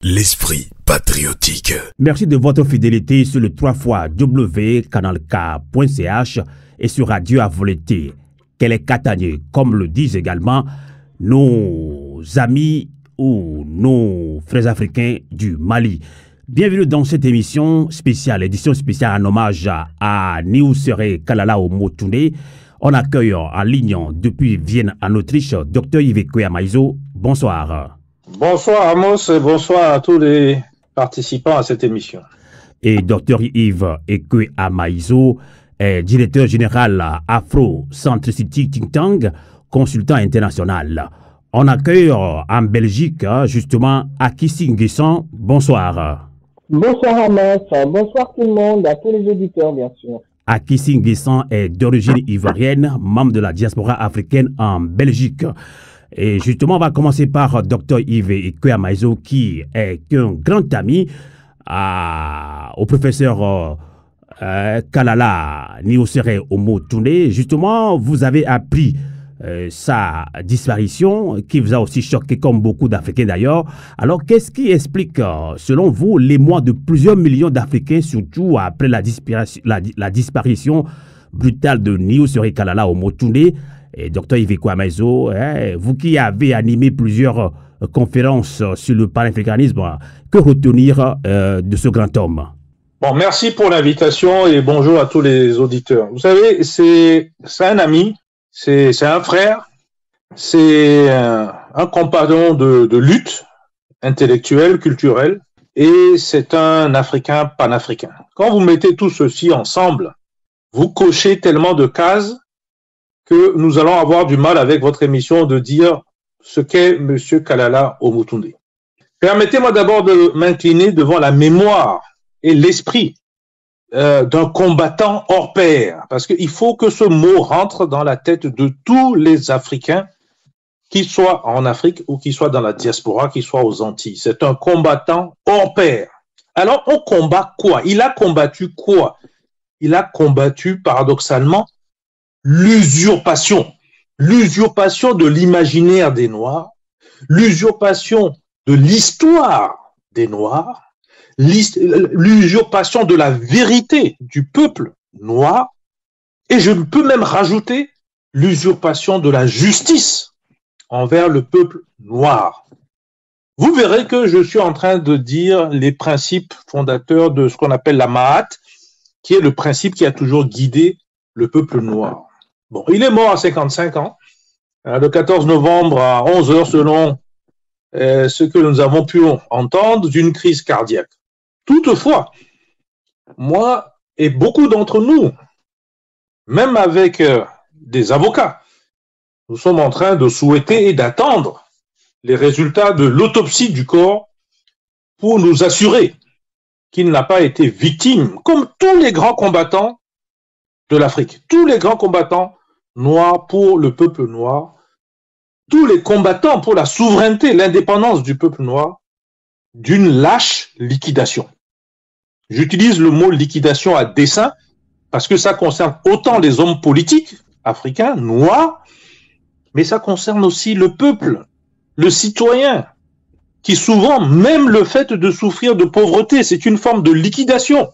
l'esprit patriotique. Merci de votre fidélité sur le 3xW canalk.ch et sur Radio Avoleté. Qu'elle est Katanier, comme le disent également nos amis ou nos frères africains du Mali. Bienvenue dans cette édition spéciale en hommage à Niuseré Kalala Omotoundé. On accueille en ligne depuis Vienne en Autriche Dr Yves Kwea-Maizo. Bonsoir. Bonsoir Amos et bonsoir à tous les participants à cette émission. Et Dr Yves Kwea-Maizo est directeur général Afro-Centricity Think Tank, consultant international. On accueille en Belgique justement Akissi Nguessan. Bonsoir. Bonsoir Amos, bonsoir tout le monde, à tous les auditeurs bien sûr. Akissi Nguessan est d'origine ivoirienne, membre de la diaspora africaine en Belgique. Et justement, on va commencer par Dr Yves Kwea-Maizo, qui est un grand ami au professeur Kalala Niuseré Omotoundé. Justement, vous avez appris sa disparition, qui vous a aussi choqué comme beaucoup d'Africains d'ailleurs. Alors, qu'est-ce qui explique, selon vous, l'émoi de plusieurs millions d'Africains, surtout après la disparition brutale de Niuseré Kalala Omotoundé? Et Dr Yves Kwea-Maizo, vous qui avez animé plusieurs conférences sur le panafricanisme, que retenir de ce grand homme? Bon, merci pour l'invitation et bonjour à tous les auditeurs. Vous savez, c'est un ami, c'est un frère, c'est un compagnon de lutte intellectuelle, culturelle, et c'est un Africain panafricain. Quand vous mettez tout ceci ensemble, vous cochez tellement de cases que nous allons avoir du mal avec votre émission de dire ce qu'est M. Kalala Omotoundé. Permettez-moi d'abord de m'incliner devant la mémoire et l'esprit d'un combattant hors pair, parce qu'il faut que ce mot rentre dans la tête de tous les Africains, qu'ils soient en Afrique ou qu'ils soient dans la diaspora, qu'ils soient aux Antilles. C'est un combattant hors pair. Alors, on combat quoi? Il a combattu quoi? Il a combattu, paradoxalement, l'usurpation de l'imaginaire des Noirs, l'usurpation de l'histoire des Noirs, l'usurpation de la vérité du peuple noir, et je peux même rajouter l'usurpation de la justice envers le peuple noir. Vous verrez que je suis en train de dire les principes fondateurs de ce qu'on appelle la Mahat, qui est le principe qui a toujours guidé le peuple noir. Bon, il est mort à 55 ans, le 14 novembre à 11 heures selon ce que nous avons pu entendre, d'une crise cardiaque. Toutefois, moi et beaucoup d'entre nous, même avec des avocats, nous sommes en train de souhaiter et d'attendre les résultats de l'autopsie du corps pour nous assurer qu'il n'a pas été victime, comme tous les grands combattants de l'Afrique, tous les grands combattants noirs pour le peuple noir, tous les combattants pour la souveraineté, l'indépendance du peuple noir, d'une lâche liquidation. J'utilise le mot liquidation à dessein parce que ça concerne autant les hommes politiques africains, noirs, mais ça concerne aussi le peuple, le citoyen, qui souvent, même le fait de souffrir de pauvreté, c'est une forme de liquidation.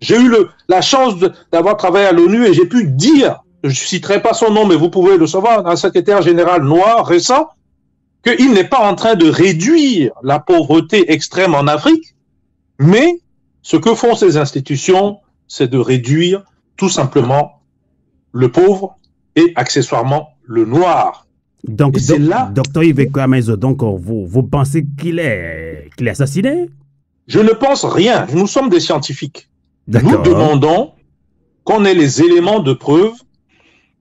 J'ai eu la chance d'avoir travaillé à l'ONU et j'ai pu dire, je ne citerai pas son nom, mais vous pouvez le savoir, un secrétaire général noir récent, qu'il n'est pas en train de réduire la pauvreté extrême en Afrique, mais ce que font ces institutions, c'est de réduire tout simplement le pauvre et accessoirement le noir. Donc, Dr Yves Kwea-Maizo, donc vous pensez qu'il est assassiné? Je ne pense rien. Nous sommes des scientifiques. Nous demandons qu'on ait les éléments de preuve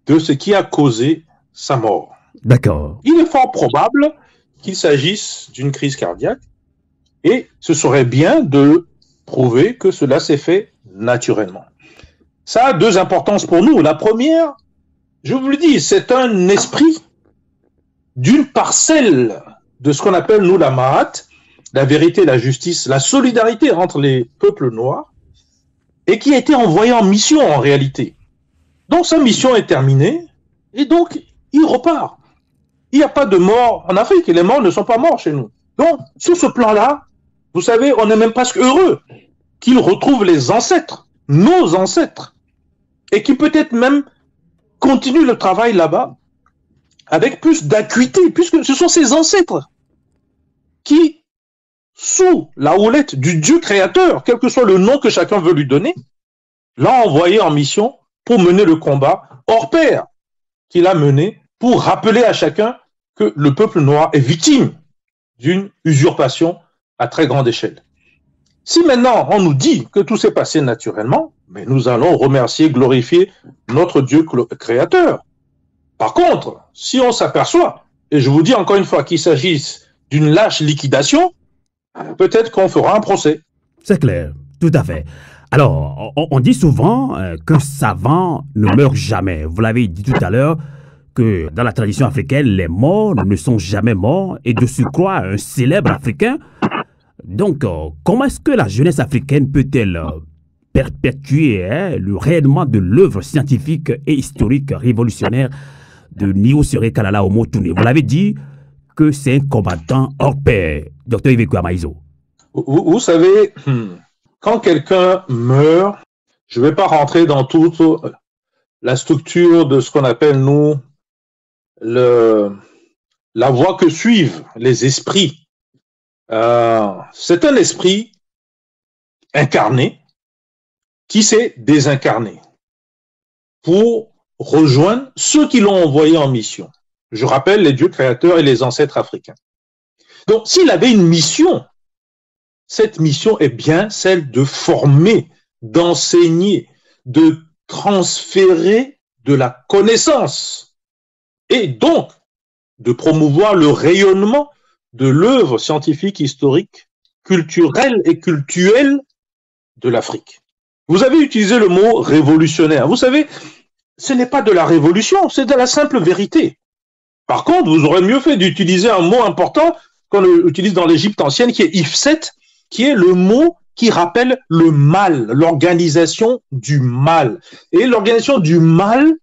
de ce qui a causé sa mort. D'accord. Il est fort probable qu'il s'agisse d'une crise cardiaque et ce serait bien de prouver que cela s'est fait naturellement. Ça a deux importances pour nous. La première, je vous le dis, c'est un esprit d'une parcelle de ce qu'on appelle, nous, la Mahat, la vérité, la justice, la solidarité entre les peuples noirs, et qui a été envoyé en mission en réalité. Donc sa mission est terminée, et donc il repart. Il n'y a pas de mort en Afrique, et les morts ne sont pas morts chez nous. Donc, sur ce plan-là, Vous savez, on est même presque heureux qu'il retrouve les ancêtres, nos ancêtres, et qu'il peut-être même continue le travail là-bas avec plus d'acuité, puisque ce sont ses ancêtres qui, sous la houlette du Dieu créateur, quel que soit le nom que chacun veut lui donner, l'a envoyé en mission pour mener le combat hors pair qu'il a mené pour rappeler à chacun que le peuple noir est victime d'une usurpation à très grande échelle. Si maintenant on nous dit que tout s'est passé naturellement, mais nous allons remercier, glorifier notre Dieu créateur. Par contre, si on s'aperçoit, et je vous dis encore une fois qu'il s'agisse d'une lâche liquidation, peut-être qu'on fera un procès. C'est clair, tout à fait. Alors, on dit souvent qu'un savant ne meurt jamais. Vous l'avez dit tout à l'heure, que dans la tradition africaine, les morts ne sont jamais morts, et de surcroît, un célèbre africain. Donc, comment est-ce que la jeunesse africaine peut-elle perpétuer le rayonnement de l'œuvre scientifique et historique révolutionnaire de Nio Siré Kalala Omotoundé? Vous l'avez dit que c'est un combattant hors pair, Dr Yves Kwea Maïzo. Vous savez, quand quelqu'un meurt, je ne vais pas rentrer dans toute la structure de ce qu'on appelle, nous, la voie que suivent les esprits. C'est un esprit incarné qui s'est désincarné pour rejoindre ceux qui l'ont envoyé en mission. Je rappelle les dieux créateurs et les ancêtres africains. Donc, s'il avait une mission, cette mission est bien celle de former, d'enseigner, de transférer de la connaissance et donc de promouvoir le rayonnement de l'œuvre scientifique, historique, culturelle et cultuelle de l'Afrique. Vous avez utilisé le mot révolutionnaire. Vous savez, ce n'est pas de la révolution, c'est de la simple vérité. Par contre, vous aurez mieux fait d'utiliser un mot important qu'on utilise dans l'Égypte ancienne, qui est Ifset, qui est le mot qui rappelle le mal, l'organisation du mal. Et l'organisation du mal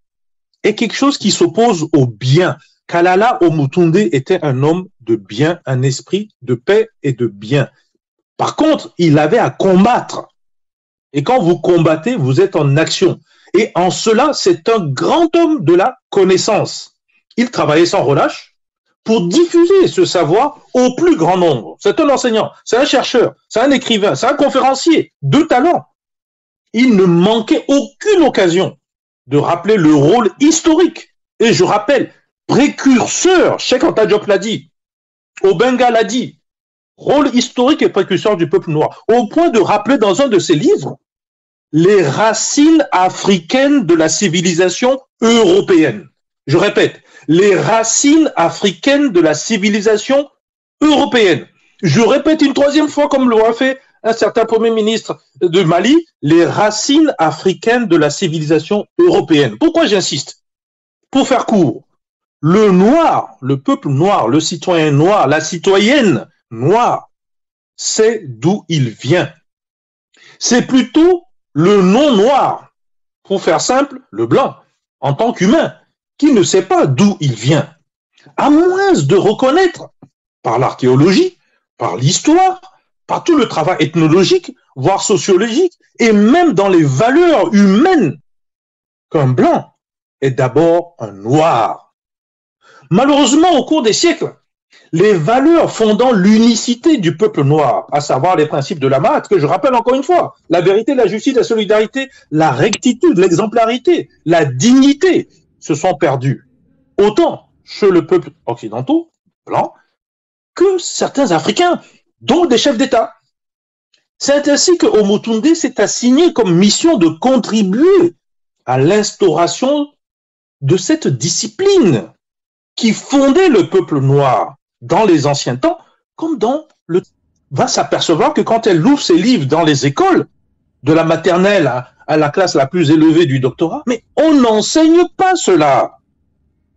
est quelque chose qui s'oppose au bien. Kalala Omotoundé était un homme de bien, un esprit de paix et de bien. Par contre, il avait à combattre. Et quand vous combattez, vous êtes en action. Et en cela, c'est un grand homme de la connaissance. Il travaillait sans relâche pour diffuser ce savoir au plus grand nombre. C'est un enseignant, c'est un chercheur, c'est un écrivain, c'est un conférencier de talent. Il ne manquait aucune occasion de rappeler le rôle historique. Et je rappelle, précurseur, Cheikh Anta Diop l'a dit, Obenga l'a dit, rôle historique et précurseur du peuple noir, au point de rappeler dans un de ses livres les racines africaines de la civilisation européenne. Je répète, les racines africaines de la civilisation européenne. Je répète une troisième fois, comme l'aura fait un certain Premier ministre de Mali, les racines africaines de la civilisation européenne. Pourquoi j'insiste? Pour faire court, le noir, le peuple noir, le citoyen noir, la citoyenne noire, c'est d'où il vient. C'est plutôt le non-noir, pour faire simple, le blanc, en tant qu'humain, qui ne sait pas d'où il vient, à moins de reconnaître, par l'archéologie, par l'histoire, par tout le travail ethnologique, voire sociologique, et même dans les valeurs humaines, qu'un blanc est d'abord un noir. Malheureusement, au cours des siècles, les valeurs fondant l'unicité du peuple noir, à savoir les principes de la Maat, que je rappelle encore une fois, la vérité, la justice, la solidarité, la rectitude, l'exemplarité, la dignité, se sont perdus, autant chez le peuple occidentaux, blanc, que certains Africains, dont des chefs d'État. C'est ainsi que Omotoundé s'est assigné comme mission de contribuer à l'instauration de cette discipline qui fondait le peuple noir dans les anciens temps, comme dans le... va s'apercevoir que quand elle ouvre ses livres dans les écoles, de la maternelle à la classe la plus élevée du doctorat, mais on n'enseigne pas cela.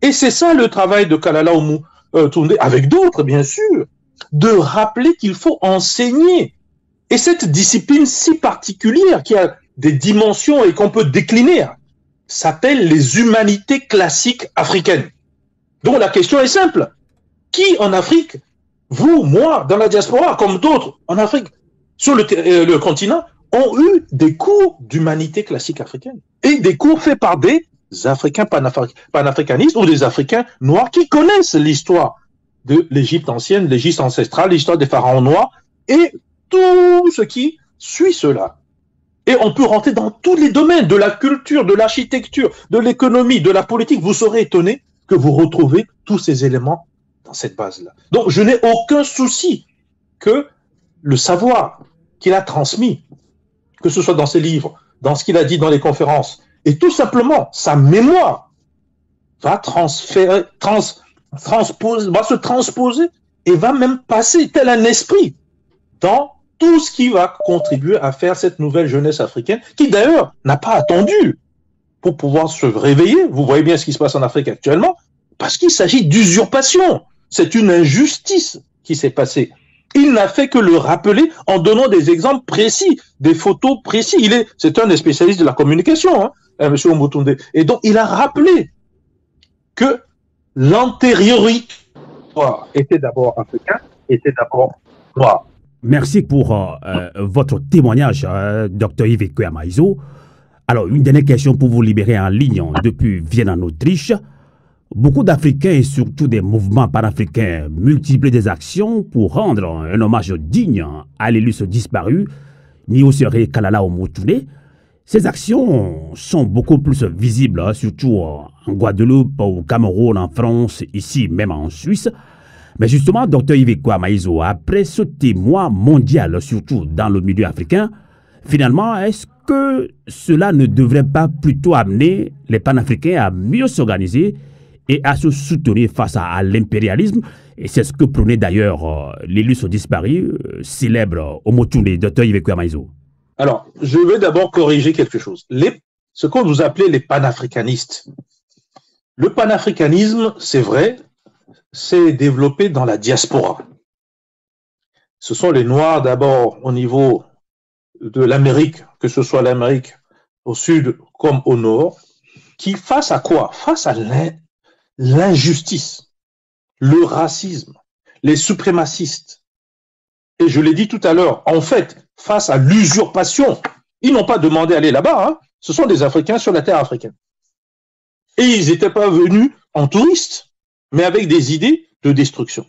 Et c'est ça le travail de Kalala Omotoundé, avec d'autres bien sûr, de rappeler qu'il faut enseigner. Et cette discipline si particulière, qui a des dimensions et qu'on peut décliner, s'appelle les humanités classiques africaines. Donc la question est simple. Qui en Afrique vous, moi, dans la diaspora, comme d'autres en Afrique, sur le continent, ont eu des cours d'humanité classique africaine et des cours faits par des Africains panafricanistes ou des Africains noirs qui connaissent l'histoire de l'Égypte ancienne, l'Égypte ancestrale, l'histoire des pharaons noirs et tout ce qui suit cela. Et on peut rentrer dans tous les domaines, de la culture, de l'architecture, de l'économie, de la politique. Vous serez étonné que vous retrouvez tous ces éléments dans cette base-là. Donc, je n'ai aucun souci que le savoir qu'il a transmis, que ce soit dans ses livres, dans ce qu'il a dit dans les conférences, et tout simplement, sa mémoire va se transposer et va même passer tel un esprit dans tout ce qui va contribuer à faire cette nouvelle jeunesse africaine, qui d'ailleurs n'a pas attendu pour pouvoir se réveiller. Vous voyez bien ce qui se passe en Afrique actuellement, parce qu'il s'agit d'usurpation. C'est une injustice qui s'est passée. Il n'a fait que le rappeler en donnant des exemples précis, des photos précis. C'est un des spécialistes de la communication, hein, M. Omotunde. Et donc, il a rappelé que l'antériorité était d'abord africain, était d'abord noir. Merci pour votre témoignage, Dr Yves Ekwea Maizo. Alors, une dernière question pour vous libérer en ligne depuis Vienne en Autriche. Beaucoup d'Africains et surtout des mouvements panafricains multiplient des actions pour rendre un hommage digne à l'illustre disparu, Niosere Kalala Omotunde. Ces actions sont beaucoup plus visibles, surtout en Guadeloupe, au Cameroun, en France, ici même en Suisse. Mais justement, Dr Yves Ekwea Maizo, après ce témoin mondial, surtout dans le milieu africain, finalement, est-ce que cela ne devrait pas plutôt amener les panafricains à mieux s'organiser et à se soutenir face à l'impérialisme? Et c'est ce que prônait d'ailleurs l'illustre disparu, célèbre Omotunde, Dr Yves Ekwea Maizo. Alors, je vais d'abord corriger quelque chose. Ce que vous appelez les panafricanistes. Le panafricanisme, c'est vrai, s'est développé dans la diaspora. Ce sont les Noirs d'abord au niveau de l'Amérique, que ce soit l'Amérique au sud comme au nord, qui face à quoi? Face à l'injustice, le racisme, les suprémacistes. Et je l'ai dit tout à l'heure, en fait, face à l'usurpation, ils n'ont pas demandé à aller là-bas, hein. Ce sont des Africains sur la terre africaine. Et ils n'étaient pas venus en touristes, mais avec des idées de destruction.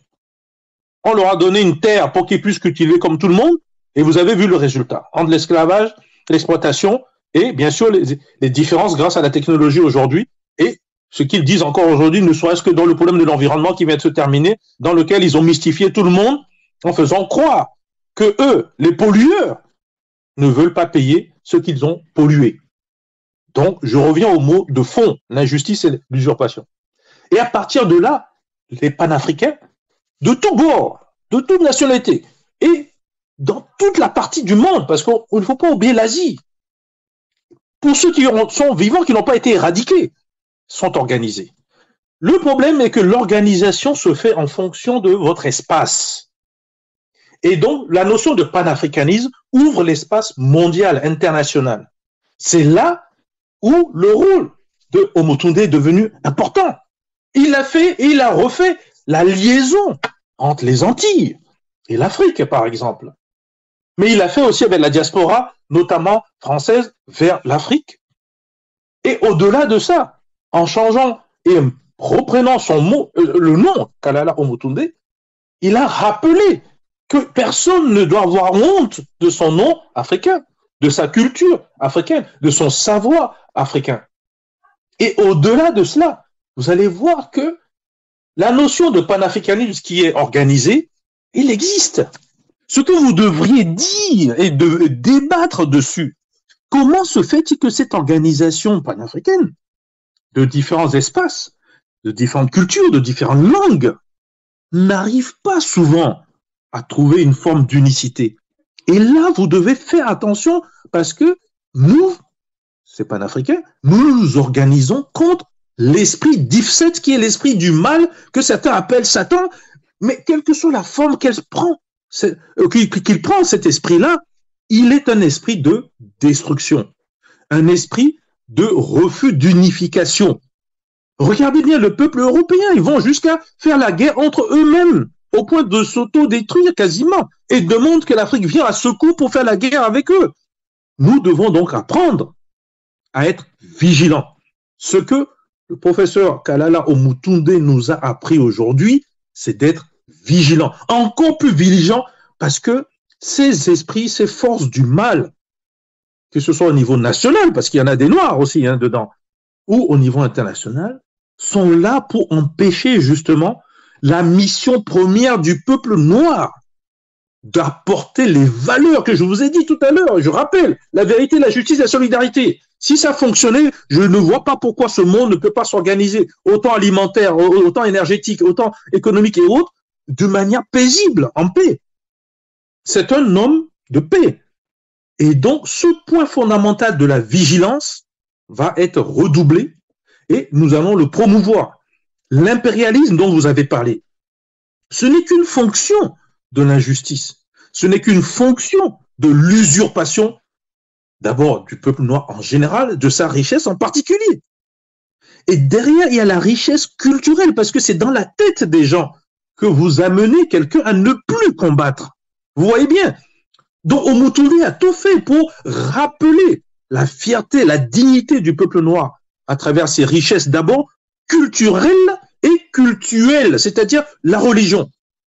On leur a donné une terre pour qu'ils puissent cultiver comme tout le monde, et vous avez vu le résultat. Entre l'esclavage, l'exploitation, et bien sûr les différences grâce à la technologie aujourd'hui, et ce qu'ils disent encore aujourd'hui, ne serait-ce que dans le problème de l'environnement qui vient de se terminer, dans lequel ils ont mystifié tout le monde en faisant croire que eux, les pollueurs, ne veulent pas payer ce qu'ils ont pollué. Donc, je reviens au mot de fond, l'injustice et l'usurpation. Et à partir de là, les panafricains, de tous bords, de toute nationalité, et dans toute la partie du monde, parce qu'il ne faut pas oublier l'Asie, pour ceux qui sont vivants, qui n'ont pas été éradiqués, sont organisés. Le problème est que l'organisation se fait en fonction de votre espace. Et donc, la notion de panafricanisme ouvre l'espace mondial, international. C'est là où le rôle de Omotunde est devenu important. Il a fait et il a refait la liaison entre les Antilles et l'Afrique, par exemple. Mais il a fait aussi avec la diaspora, notamment française, vers l'Afrique. Et au-delà de ça, en changeant et reprenant le nom Kalala Omotunde, il a rappelé que personne ne doit avoir honte de son nom africain, de sa culture africaine, de son savoir africain. Et au-delà de cela, vous allez voir que la notion de panafricanisme qui est organisée, il existe. Ce que vous devriez dire et de débattre dessus, comment se fait-il que cette organisation panafricaine, de différents espaces, de différentes cultures, de différentes langues, n'arrive pas souvent à trouver une forme d'unicité? Et là, vous devez faire attention parce que nous, ces panafricains, nous nous organisons contre l'esprit d'Ifset, qui est l'esprit du mal, que certains appellent Satan, mais quelle que soit la forme qu'il prend, cet esprit-là, il est un esprit de destruction, un esprit de refus d'unification. Regardez bien le peuple européen, ils vont jusqu'à faire la guerre entre eux-mêmes. au point de s'auto-détruire quasiment, et demandent que l'Afrique vienne à secours pour faire la guerre avec eux. Nous devons donc apprendre à être vigilants. Ce que le professeur Kalala Omutunde nous a appris aujourd'hui, c'est d'être vigilants, encore plus vigilants, parce que ces esprits, ces forces du mal, que ce soit au niveau national, parce qu'il y en a des noirs aussi dedans, ou au niveau international, sont là pour empêcher justement la mission première du peuple noir d'apporter les valeurs que je vous ai dit tout à l'heure. Je rappelle, la vérité, la justice, la solidarité. Si ça fonctionnait, je ne vois pas pourquoi ce monde ne peut pas s'organiser, autant alimentaire, autant énergétique, autant économique et autres, de manière paisible, en paix. C'est un homme de paix. Et donc, ce point fondamental de la vigilance va être redoublé et nous allons le promouvoir. L'impérialisme dont vous avez parlé, ce n'est qu'une fonction de l'injustice. Ce n'est qu'une fonction de l'usurpation, d'abord du peuple noir en général, de sa richesse en particulier. Et derrière, il y a la richesse culturelle, parce que c'est dans la tête des gens que vous amenez quelqu'un à ne plus combattre. Vous voyez bien. Donc, Omutunde a tout fait pour rappeler la fierté, la dignité du peuple noir à travers ses richesses d'abord culturelles et cultuelles, c'est-à-dire la religion,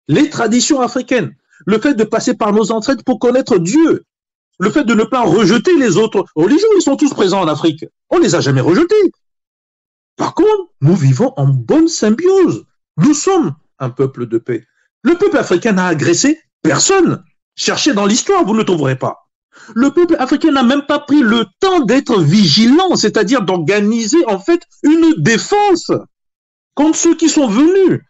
les traditions africaines, le fait de passer par nos ancêtres pour connaître Dieu, le fait de ne pas rejeter les autres religions, ils sont tous présents en Afrique. On ne les a jamais rejetés. Par contre, nous vivons en bonne symbiose. Nous sommes un peuple de paix. Le peuple africain n'a agressé personne. Cherchez dans l'histoire, vous ne le trouverez pas. Le peuple africain n'a même pas pris le temps d'être vigilant, c'est-à-dire d'organiser en fait une défense contre ceux qui sont venus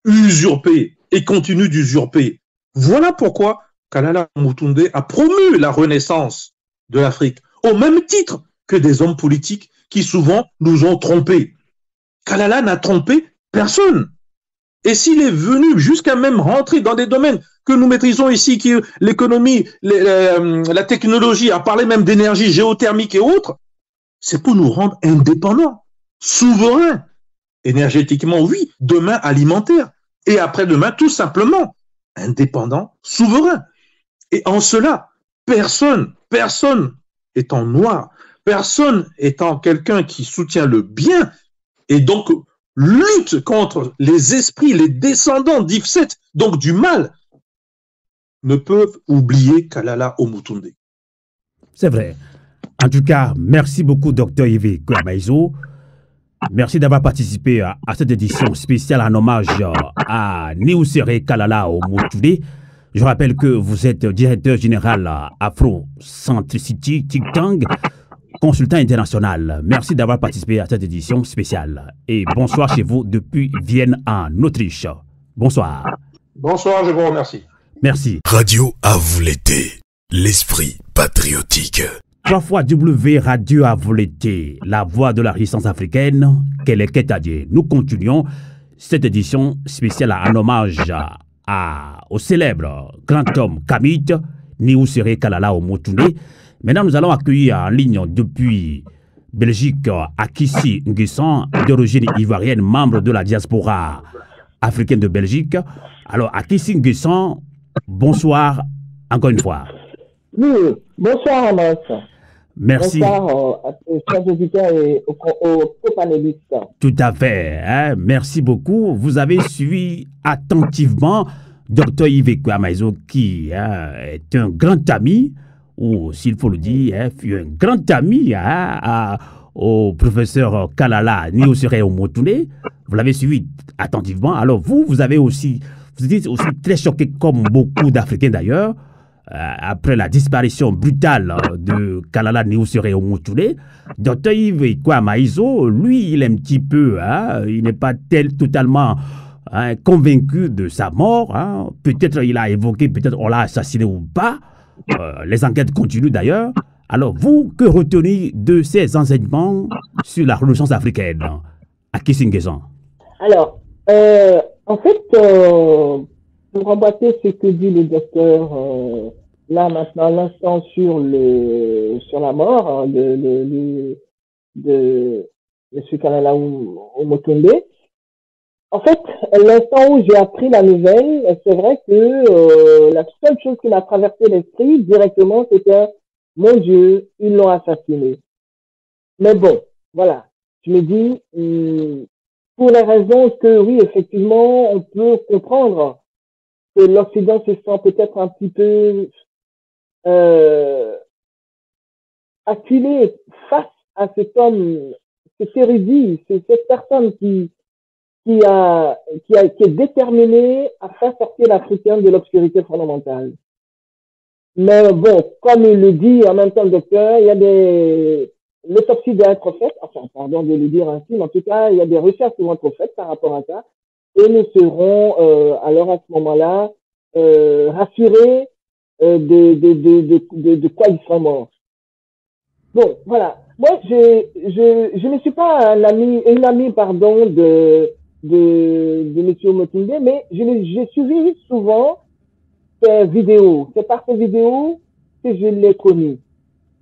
usurper et continuent d'usurper. Voilà pourquoi Kalala Omutunde a promu la renaissance de l'Afrique, au même titre que des hommes politiques qui souvent nous ont trompés. Kalala n'a trompé personne. Et s'il est venu jusqu'à même rentrer dans des domaines que nous maîtrisons ici, qui l'économie, la technologie, à parler même d'énergie géothermique et autres, c'est pour nous rendre indépendants, souverains, énergétiquement, oui, demain alimentaire, et après-demain, tout simplement, indépendants, souverains. Et en cela, personne étant noir, personne étant quelqu'un qui soutient le bien, et donc lutte contre les esprits, les descendants d'Ifset, donc du mal, ne peuvent oublier Kalala Omutunde. C'est vrai. En tout cas, merci beaucoup, Dr Yves Kwamaïzo. Merci d'avoir participé à cette édition spéciale en hommage à Néouséré Kalala Omutunde. Je rappelle que vous êtes directeur général Afro-Centricity Think Tank, consultant international. Merci d'avoir participé à cette édition spéciale. Et bonsoir chez vous depuis Vienne en Autriche. Bonsoir. Bonsoir, je vous remercie. Merci. Radio à vous l'été, l'esprit patriotique. 3 fois W Radio à vous l'été, la voix de la résistance africaine, qu'elle est Ketadie. Nous continuons cette édition spéciale en hommage au célèbre grand homme Kamit, Néouséré Kalala Omutunde. Maintenant, nous allons accueillir en ligne depuis Belgique Akissi Nguessan, d'origine ivoirienne, membre de la diaspora africaine de Belgique. Alors, Akissi Nguessan, bonsoir encore une fois. Oui, bonsoir Amos. Merci. Bonsoir à tous chers auditeurs et aux panélistes. Tout à fait. Hein? Merci beaucoup. Vous avez suivi attentivement Dr Yves Kwamaïzo, qui est un grand ami, ou s'il faut le dire, fut un grand ami au professeur Kalala Néouséré Omutunde. Vous l'avez suivi attentivement. Alors vous êtes aussi très choqué, comme beaucoup d'Africains d'ailleurs, après la disparition brutale de Kalala Néouséré Omutunde. Dr Yves Kwamaïzo, lui, il est un petit peu, il n'est pas totalement convaincu de sa mort. Peut-être il a évoqué, peut-être on l'a assassiné ou pas. Les enquêtes continuent d'ailleurs. Alors, vous, que retenez de ces enseignements sur la Renaissance africaine à Kissinguezan? Alors, en fait, pour remboîter ce que dit le docteur là maintenant, à l'instant sur la mort de M. Kalala Omutunde, En fait, l'instant où j'ai appris la nouvelle, c'est vrai que la seule chose qui m'a traversé l'esprit directement, c'était, mon Dieu, ils l'ont assassiné. Mais bon, voilà. Je me dis, pour les raisons que, oui, effectivement, on peut comprendre que l'Occident se sent peut-être un petit peu euh, acculé face à cet homme, cet érudit, cette personne qui est déterminé à faire sortir l'Africain de l'obscurité fondamentale. Mais bon, comme il le dit en même temps le docteur, il y a des... L'autopsie doit être faite, enfin, pardon de le dire ainsi, mais en tout cas, il y a des recherches qui vont être faites par rapport à ça, et nous serons, alors à ce moment-là, rassurés de quoi ils sont morts. Bon, voilà. Moi, je ne suis pas une amie, pardon, de M. Motunde, mais j'ai suivi souvent ses vidéos. C'est par ses vidéos que je l'ai connu.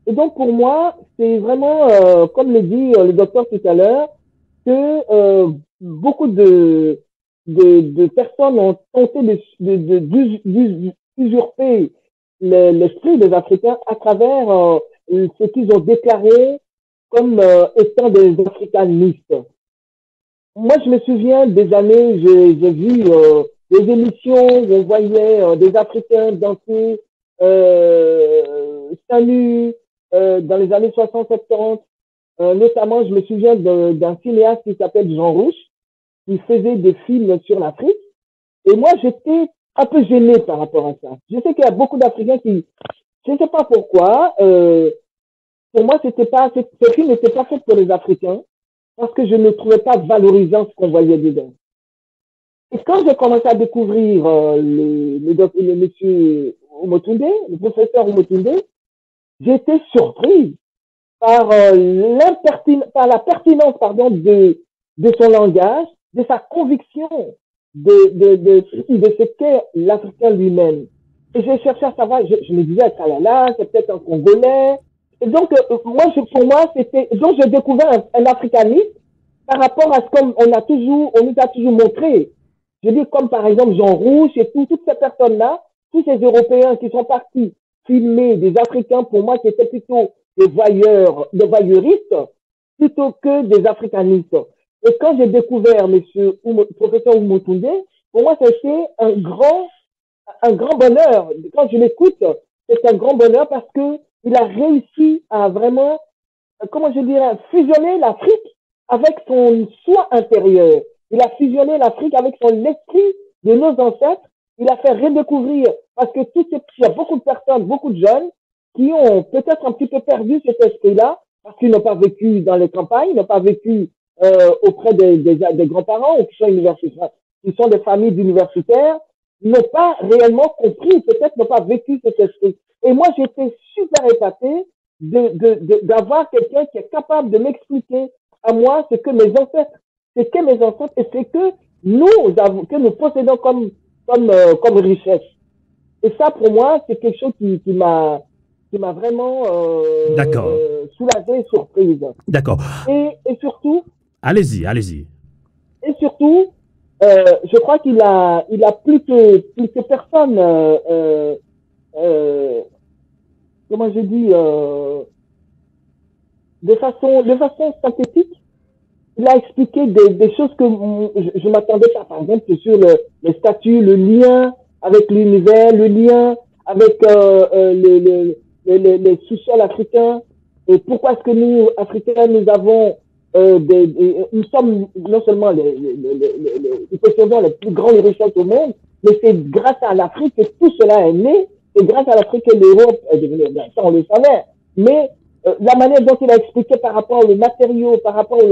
Et donc, pour moi, c'est vraiment, comme le dit le docteur tout à l'heure, que beaucoup de personnes ont tenté d'usurper l'esprit des Africains à travers ce qu'ils ont déclaré comme étant des africanistes. Moi, je me souviens des années, j'ai vu des émissions où on voyait des Africains danser salut dans les années 60-70. Notamment, je me souviens d'un cinéaste qui s'appelle Jean Rouch, qui faisait des films sur l'Afrique. Et moi, j'étais un peu gêné par rapport à ça. Je sais qu'il y a beaucoup d'Africains qui, je ne sais pas pourquoi, pour moi, ce film n'était pas fait pour les Africains, parce que je ne trouvais pas valorisant ce qu'on voyait dedans. Et quand j'ai commencé à découvrir le monsieur Omotunde, le professeur Omotunde, j'ai été surprise par la pertinence, pardon, de son langage, de sa conviction de ce qu'est l'Africain lui-même. Et j'ai cherché à savoir, je me disais, ah là, c'est peut-être un Congolais. Et donc, pour moi, c'était, donc j'ai découvert un africaniste par rapport à ce qu'on nous a toujours montré. Je dis comme par exemple Jean Rouch et toutes ces personnes-là, tous ces Européens qui sont partis filmer des Africains, pour moi, qui étaient plutôt des voyeuristes, plutôt que des africanistes. Et quand j'ai découvert professeur Omotunde, pour moi, c'était un grand bonheur. Quand je l'écoute, c'est un grand bonheur parce que il a réussi à vraiment, comment je dirais, fusionner l'Afrique avec son soi intérieur. Il a fusionné l'Afrique avec l'esprit de nos ancêtres. Il a fait redécouvrir, parce que il y a beaucoup de personnes, beaucoup de jeunes, qui ont peut-être un petit peu perdu cet esprit-là, parce qu'ils n'ont pas vécu dans les campagnes, n'ont pas vécu auprès des grands-parents, ou qui sont universitaires, qui sont des familles d'universitaires, n'ont pas réellement compris, peut-être n'ont pas vécu cet esprit. Et moi, j'étais super épaté d'avoir quelqu'un qui est capable de m'expliquer à moi ce que mes ancêtres, et ce que nous possédons comme richesse. Et ça, pour moi, c'est quelque chose qui m'a vraiment soulagé et surprise. D'accord. Et surtout... Allez-y. Et surtout, je crois qu'il a plus que personne, comment je dis, de façon synthétique, il a expliqué des choses que je m'attendais pas, par exemple, sur les statuts, le lien avec l'univers, le lien avec les sous-sols africains, et pourquoi est-ce que nous, Africains, nous avons nous sommes non seulement nous possédons les plus grandes richesses au monde, mais c'est grâce à l'Afrique que tout cela est né, c'est grâce à l'Afrique que l'Europe est devenue, ça on le savait, mais la manière dont il a expliqué par rapport aux matériaux, par rapport à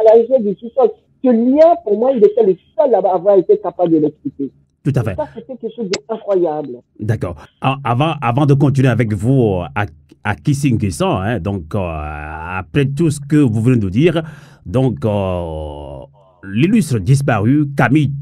la richesse du sous-sol, ce lien, pour moi, il était le seul à avoir été capable de l'expliquer. Tout à fait. Ça, c'était quelque chose d'incroyable. D'accord. Avant de continuer avec vous à Kisingisa, hein, donc après tout ce que vous venez de dire, donc l'illustre disparu Kamit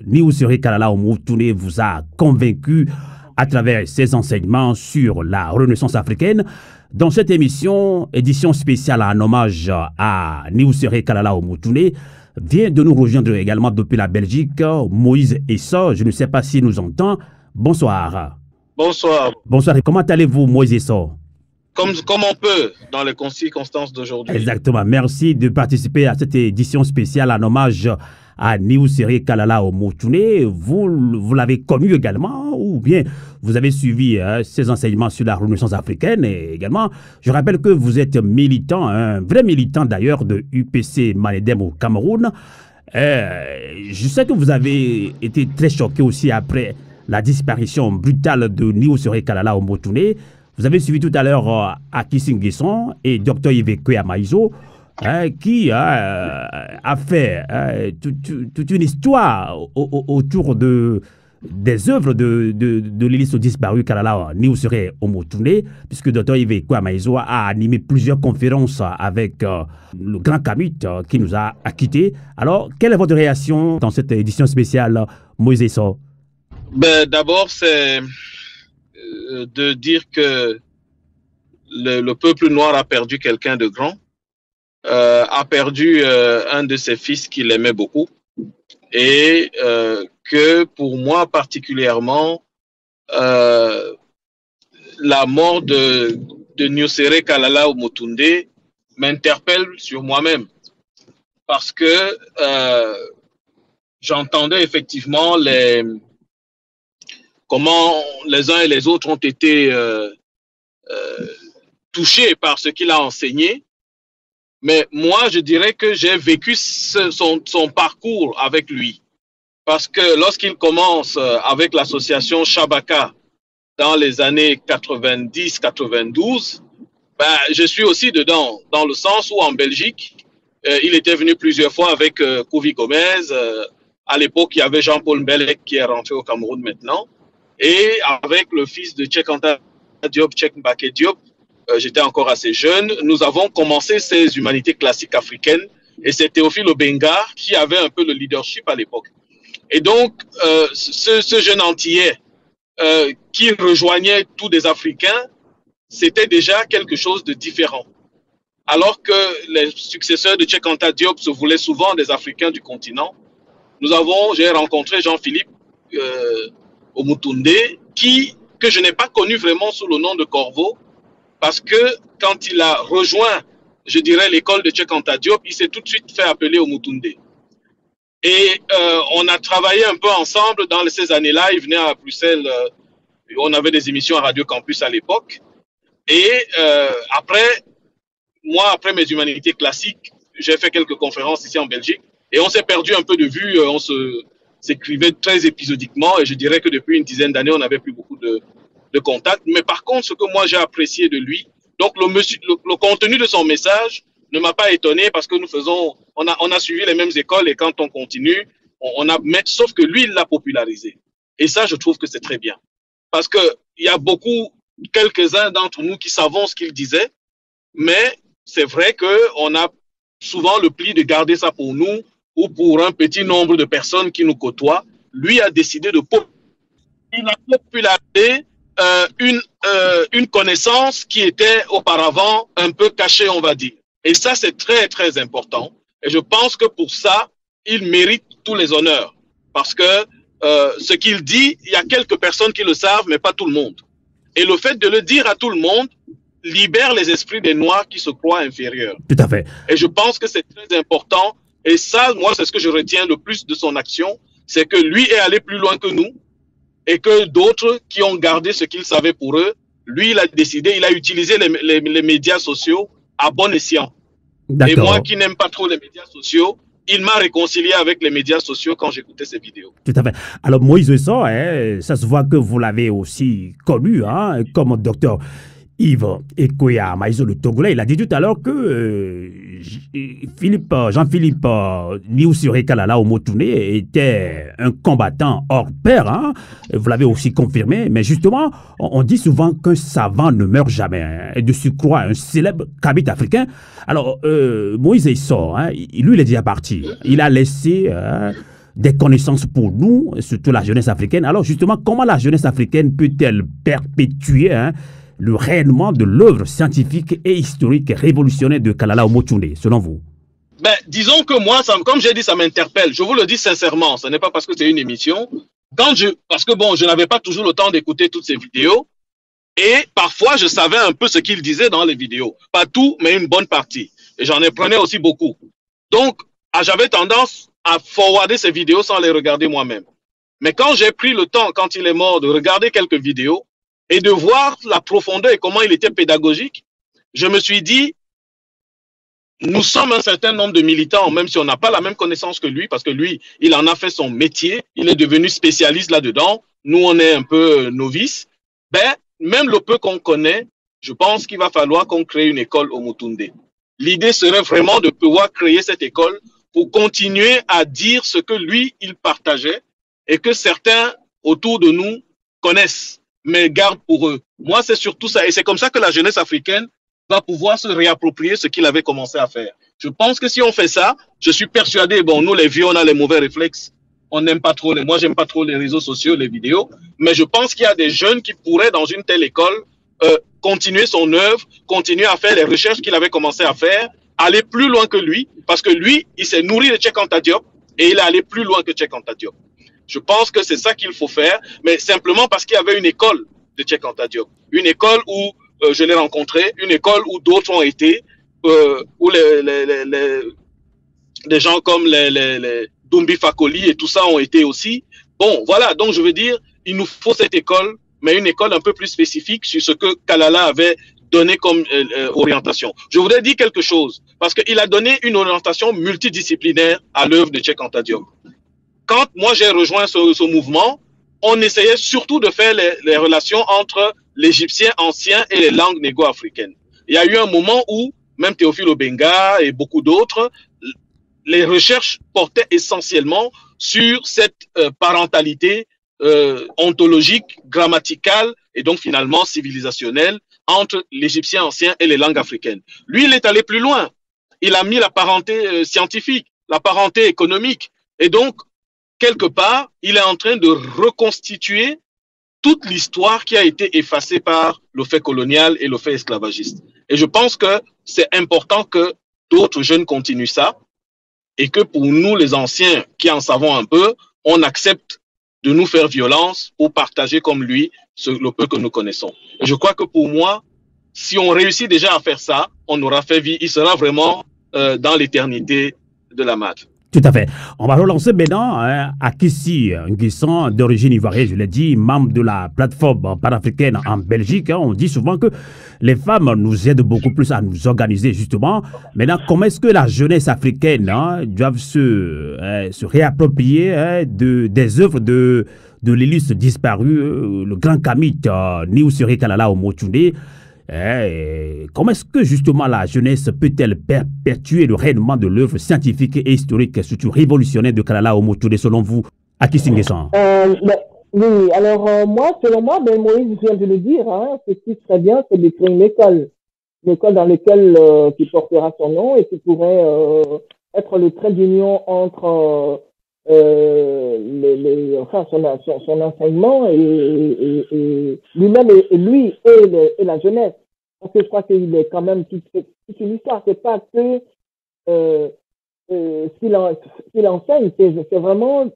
Niusere Kalala Omotunde vous a convaincu à travers ses enseignements sur la Renaissance africaine. Dans cette édition spéciale en hommage à Niusere Kalala Omotunde, vient de nous rejoindre également depuis la Belgique. Moïse Essa, je ne sais pas s'il nous entend. Bonsoir. Bonsoir. Bonsoir. Et comment allez-vous, Moïse Essa? Comme on peut dans les circonstances d'aujourd'hui. Exactement. Merci de participer à cette édition spéciale en hommage à Niuseré Kalala Motune. Vous l'avez connu également, ou bien vous avez suivi ses enseignements sur la Renaissance africaine et également. Je rappelle que vous êtes militant, un vrai militant d'ailleurs de UPC Maledem au Cameroun. Je sais que vous avez été très choqué aussi après la disparition brutale de Niuseré Kalala Motune. Vous avez suivi tout à l'heure Aki Singesson et Dr Yves Kwea-Maizo, qui a fait toute une histoire autour des œuvres de l'illustre disparu Kalala Niuseré Motune, puisque Dr Yves Kwea-Maizo a animé plusieurs conférences avec le grand Kamut qui nous a quittés. Alors, quelle est votre réaction dans cette édition spéciale, Moïse Essa? D'abord, c'est de dire que le peuple noir a perdu quelqu'un de grand, a perdu un de ses fils qu'il aimait beaucoup, et que pour moi particulièrement, la mort de Niuseré Kalala Motune m'interpelle sur moi-même, parce que j'entendais effectivement comment les uns et les autres ont été touchés par ce qu'il a enseigné. Mais moi, je dirais que j'ai vécu son parcours avec lui. Parce que lorsqu'il commence avec l'association Shabaka dans les années 90-92, je suis aussi dedans, dans le sens où en Belgique, il était venu plusieurs fois avec Kouvi Gomez. À l'époque, il y avait Jean-Paul Mbelek qui est rentré au Cameroun maintenant. Et avec le fils de Cheikh Anta Diop, Cheikh Mbaké Diop, j'étais encore assez jeune, nous avons commencé ces humanités classiques africaines, et c'est Théophile Obenga qui avait un peu le leadership à l'époque. Et donc, ce jeune Antillais qui rejoignait tous des Africains, c'était déjà quelque chose de différent. Alors que les successeurs de Cheikh Anta Diop se voulaient souvent des Africains du continent, j'ai rencontré Jean-Philippe Omutunde, que je n'ai pas connu vraiment sous le nom de Corvo, parce que quand il a rejoint, je dirais, l'école de Cheikh Anta Diop, il s'est tout de suite fait appeler Omutunde. Et on a travaillé un peu ensemble dans ces années-là. Il venait à Bruxelles, on avait des émissions à Radio Campus à l'époque. Et après mes humanités classiques, j'ai fait quelques conférences ici en Belgique, et on s'est perdu un peu de vue, on s'écrivait très épisodiquement, et je dirais que depuis une dizaine d'années, on n'avait plus beaucoup de contact. Mais par contre, ce que moi j'ai apprécié de lui, donc le contenu de son message ne m'a pas étonné, parce que on a suivi les mêmes écoles, et quand on continue, sauf que lui, il l'a popularisé. Et ça, je trouve que c'est très bien. Parce que il y a quelques-uns d'entre nous qui savons ce qu'il disait, mais c'est vrai qu'on a souvent le pli de garder ça pour nous, ou pour un petit nombre de personnes qui nous côtoient. Lui a décidé de populariser une connaissance qui était auparavant un peu cachée, on va dire. Et ça, c'est très, très important. Et je pense que pour ça, il mérite tous les honneurs. Parce que ce qu'il dit, il y a quelques personnes qui le savent, mais pas tout le monde. Et le fait de le dire à tout le monde libère les esprits des Noirs qui se croient inférieurs. Tout à fait. Et je pense que c'est très important. Et ça, moi, c'est ce que je retiens le plus de son action. C'est que lui est allé plus loin que nous, et que d'autres qui ont gardé ce qu'ils savaient pour eux, lui, il a décidé, il a utilisé les médias sociaux à bon escient. Et moi qui n'aime pas trop les médias sociaux, il m'a réconcilié avec les médias sociaux quand j'écoutais ses vidéos. Tout à fait. Alors Moïse Essa, ça se voit que vous l'avez aussi connu comme docteur Yves Kwea-Maizo, le Togolais. Il a dit tout à l'heure que Jean-Philippe Niuseré Kalala Motune était un combattant hors pair. Vous l'avez aussi confirmé. Mais justement, on dit souvent qu'un savant ne meurt jamais. Et de surcroît, un célèbre Kabyle africain. Alors, Moïse Essa, lui, il est déjà parti. Il a laissé des connaissances pour nous, surtout la jeunesse africaine. Alors, justement, comment la jeunesse africaine peut-elle perpétuer le rayonnement de l'œuvre scientifique et historique révolutionnaire de Kalala Motune, selon vous? Ben, disons que moi, comme j'ai dit, ça m'interpelle. Je vous le dis sincèrement, ce n'est pas parce que c'est une émission. Parce que bon, je n'avais pas toujours le temps d'écouter toutes ces vidéos. Et parfois, je savais un peu ce qu'il disait dans les vidéos. Pas tout, mais une bonne partie. Et j'en prenais aussi beaucoup. Donc, j'avais tendance à forwarder ces vidéos sans les regarder moi-même. Mais quand j'ai pris le temps, quand il est mort, de regarder quelques vidéos et de voir la profondeur et comment il était pédagogique, je me suis dit, nous sommes un certain nombre de militants, même si on n'a pas la même connaissance que lui, parce que lui, il en a fait son métier, il est devenu spécialiste là-dedans. Nous, on est un peu novices. Ben, même le peu qu'on connaît, je pense qu'il va falloir qu'on crée une école au Mutunde. L'idée serait vraiment de pouvoir créer cette école pour continuer à dire ce que lui, il partageait et que certains autour de nous connaissent, mais gardent pour eux. Moi, c'est surtout ça. Et c'est comme ça que la jeunesse africaine va pouvoir se réapproprier ce qu'il avait commencé à faire. Je pense que si on fait ça, je suis persuadé, bon, nous les vieux, on a les mauvais réflexes. On n'aime pas trop moi, j'aime pas trop les réseaux sociaux, les vidéos, mais je pense qu'il y a des jeunes qui pourraient, dans une telle école, continuer son œuvre, continuer à faire les recherches qu'il avait commencé à faire, aller plus loin que lui, parce que lui, il s'est nourri de Cheikh Anta Diop et il est allé plus loin que Cheikh Anta Diop. Je pense que c'est ça qu'il faut faire, mais simplement parce qu'il y avait une école de Cheikh Anta Diop, une école où je l'ai rencontré, une école où d'autres ont été, où des gens comme les Dumbi Fakoli et tout ça ont été aussi. Bon, voilà, donc je veux dire, il nous faut cette école, mais une école un peu plus spécifique sur ce que Kalala avait donné comme orientation. Je voudrais dire quelque chose, parce qu'il a donné une orientation multidisciplinaire à l'œuvre de Cheikh Anta Diop. Quand moi j'ai rejoint ce mouvement, on essayait surtout de faire les relations entre l'Égyptien ancien et les langues négo-africaines. Il y a eu un moment où, même Théophile Obenga et beaucoup d'autres, les recherches portaient essentiellement sur cette parentalité ontologique, grammaticale et donc finalement civilisationnelle entre l'Égyptien ancien et les langues africaines. Lui, il est allé plus loin. Il a mis la parenté scientifique, la parenté économique. Et donc, quelque part, il est en train de reconstituer toute l'histoire qui a été effacée par le fait colonial et le fait esclavagiste. Et je pense que c'est important que d'autres jeunes continuent ça et que pour nous, les anciens qui en savons un peu, on accepte de nous faire violence pour partager comme lui le peu que nous connaissons. Et je crois que pour moi, si on réussit déjà à faire ça, on aura fait vie, il sera vraiment dans l'éternité de la MAD. Tout à fait. On va relancer maintenant Akissi Nguessan, d'origine ivoirienne, je l'ai dit, membre de la plateforme panafricaine en Belgique. On dit souvent que les femmes nous aident beaucoup plus à nous organiser, justement. Maintenant, comment est-ce que la jeunesse africaine doit se réapproprier des œuvres de l'illustre disparu, le grand Kamit Niussere Kalala Omotunde? Comment est-ce que justement la jeunesse peut-elle perpétuer le rayonnement de l'œuvre scientifique et historique, surtout révolutionnaire de Kalala Omotunde, selon vous, Akissi Nguessan? Oui, alors selon moi, Moïse vient de le dire, ce qui serait bien, c'est de créer une école dans laquelle qui portera son nom et qui pourrait être le trait d'union entre son enseignement et lui-même et lui et la jeunesse. Parce que je crois qu'il est quand même toute une histoire. C'est pas que ce qu'il enseigne, c'est vraiment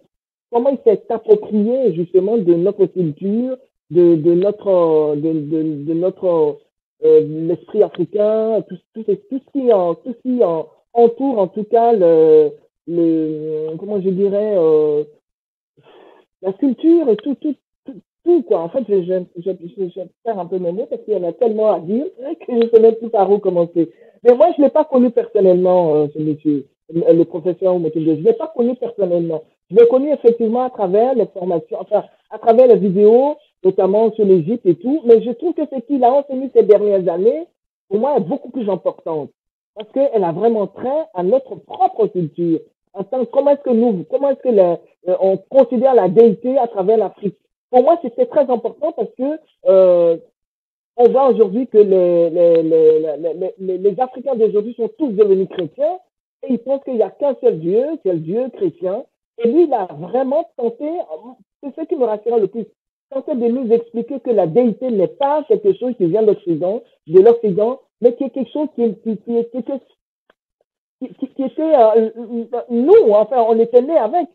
comment il s'est approprié justement de notre culture, de notre l'esprit africain, tout ce qui entoure en tout cas comment je dirais la culture et tout quoi. En fait, je perds un peu mes mots parce qu'il y en a tellement à dire que je ne sais même plus par où commencer. Mais moi, je l'ai pas connu personnellement, ce monsieur, le professeur Omotunde. Je l'ai pas connu personnellement. Je l'ai connu effectivement à travers les formations, enfin à travers les vidéos, notamment sur l'Égypte et tout. Mais je trouve que ce qu'il a enseigné ces dernières années, pour moi, est beaucoup plus importante parce qu'elle a vraiment trait à notre propre culture. Comment est-ce que on considère la déité à travers l'Afrique? Pour moi, c'était très important parce que on voit aujourd'hui que les Africains d'aujourd'hui sont tous devenus chrétiens et ils pensent qu'il n'y a qu'un seul Dieu, c'est le Dieu chrétien. Et lui, il a vraiment tenté, c'est ce qui me rassure le plus, tenté de nous expliquer que la déité n'est pas quelque chose qui vient de l'Occident, mais qui est quelque chose qui qui était nous, enfin, on était nés avec.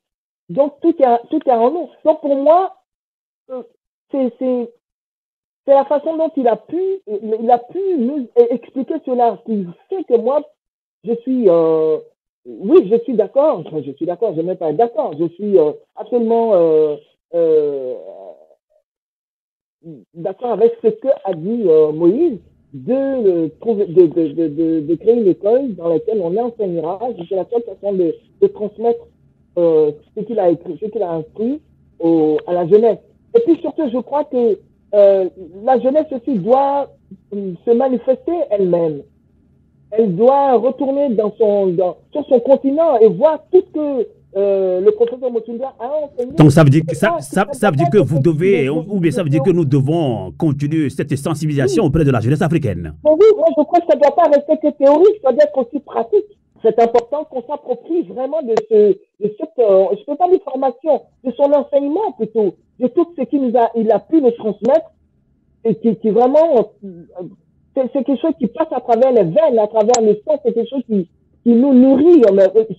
Donc, tout est en nous. Donc, pour moi, c'est la façon dont il a pu nous expliquer cela, qui fait que moi, je suis, oui, je suis d'accord, je n'ai même pas d'accord, je suis absolument euh, d'accord avec ce que a dit Moïse de créer une école dans laquelle on enseignera. C'est la seule façon de transmettre ce qu'il a écrit, ce qu'il a instruit à la jeunesse. Et puis surtout, je crois que la jeunesse aussi doit se manifester elle-même. Elle doit retourner sur son continent et voir tout ce que le professeur Motunda a enseigné. Donc ça veut dire que, ça veut dire que vous devez, ou bien ça veut dire que nous devons continuer cette sensibilisation auprès de la jeunesse africaine. Mais oui, moi je crois que ça ne doit pas rester que théorique, ça doit être aussi pratique. C'est important qu'on s'approprie vraiment de cette, je peux pas dire formation, de son enseignement plutôt, de tout ce il a pu nous transmettre et qui vraiment, c'est quelque chose qui passe à travers les veines, à travers le sang, c'est quelque chose qui nous nourrit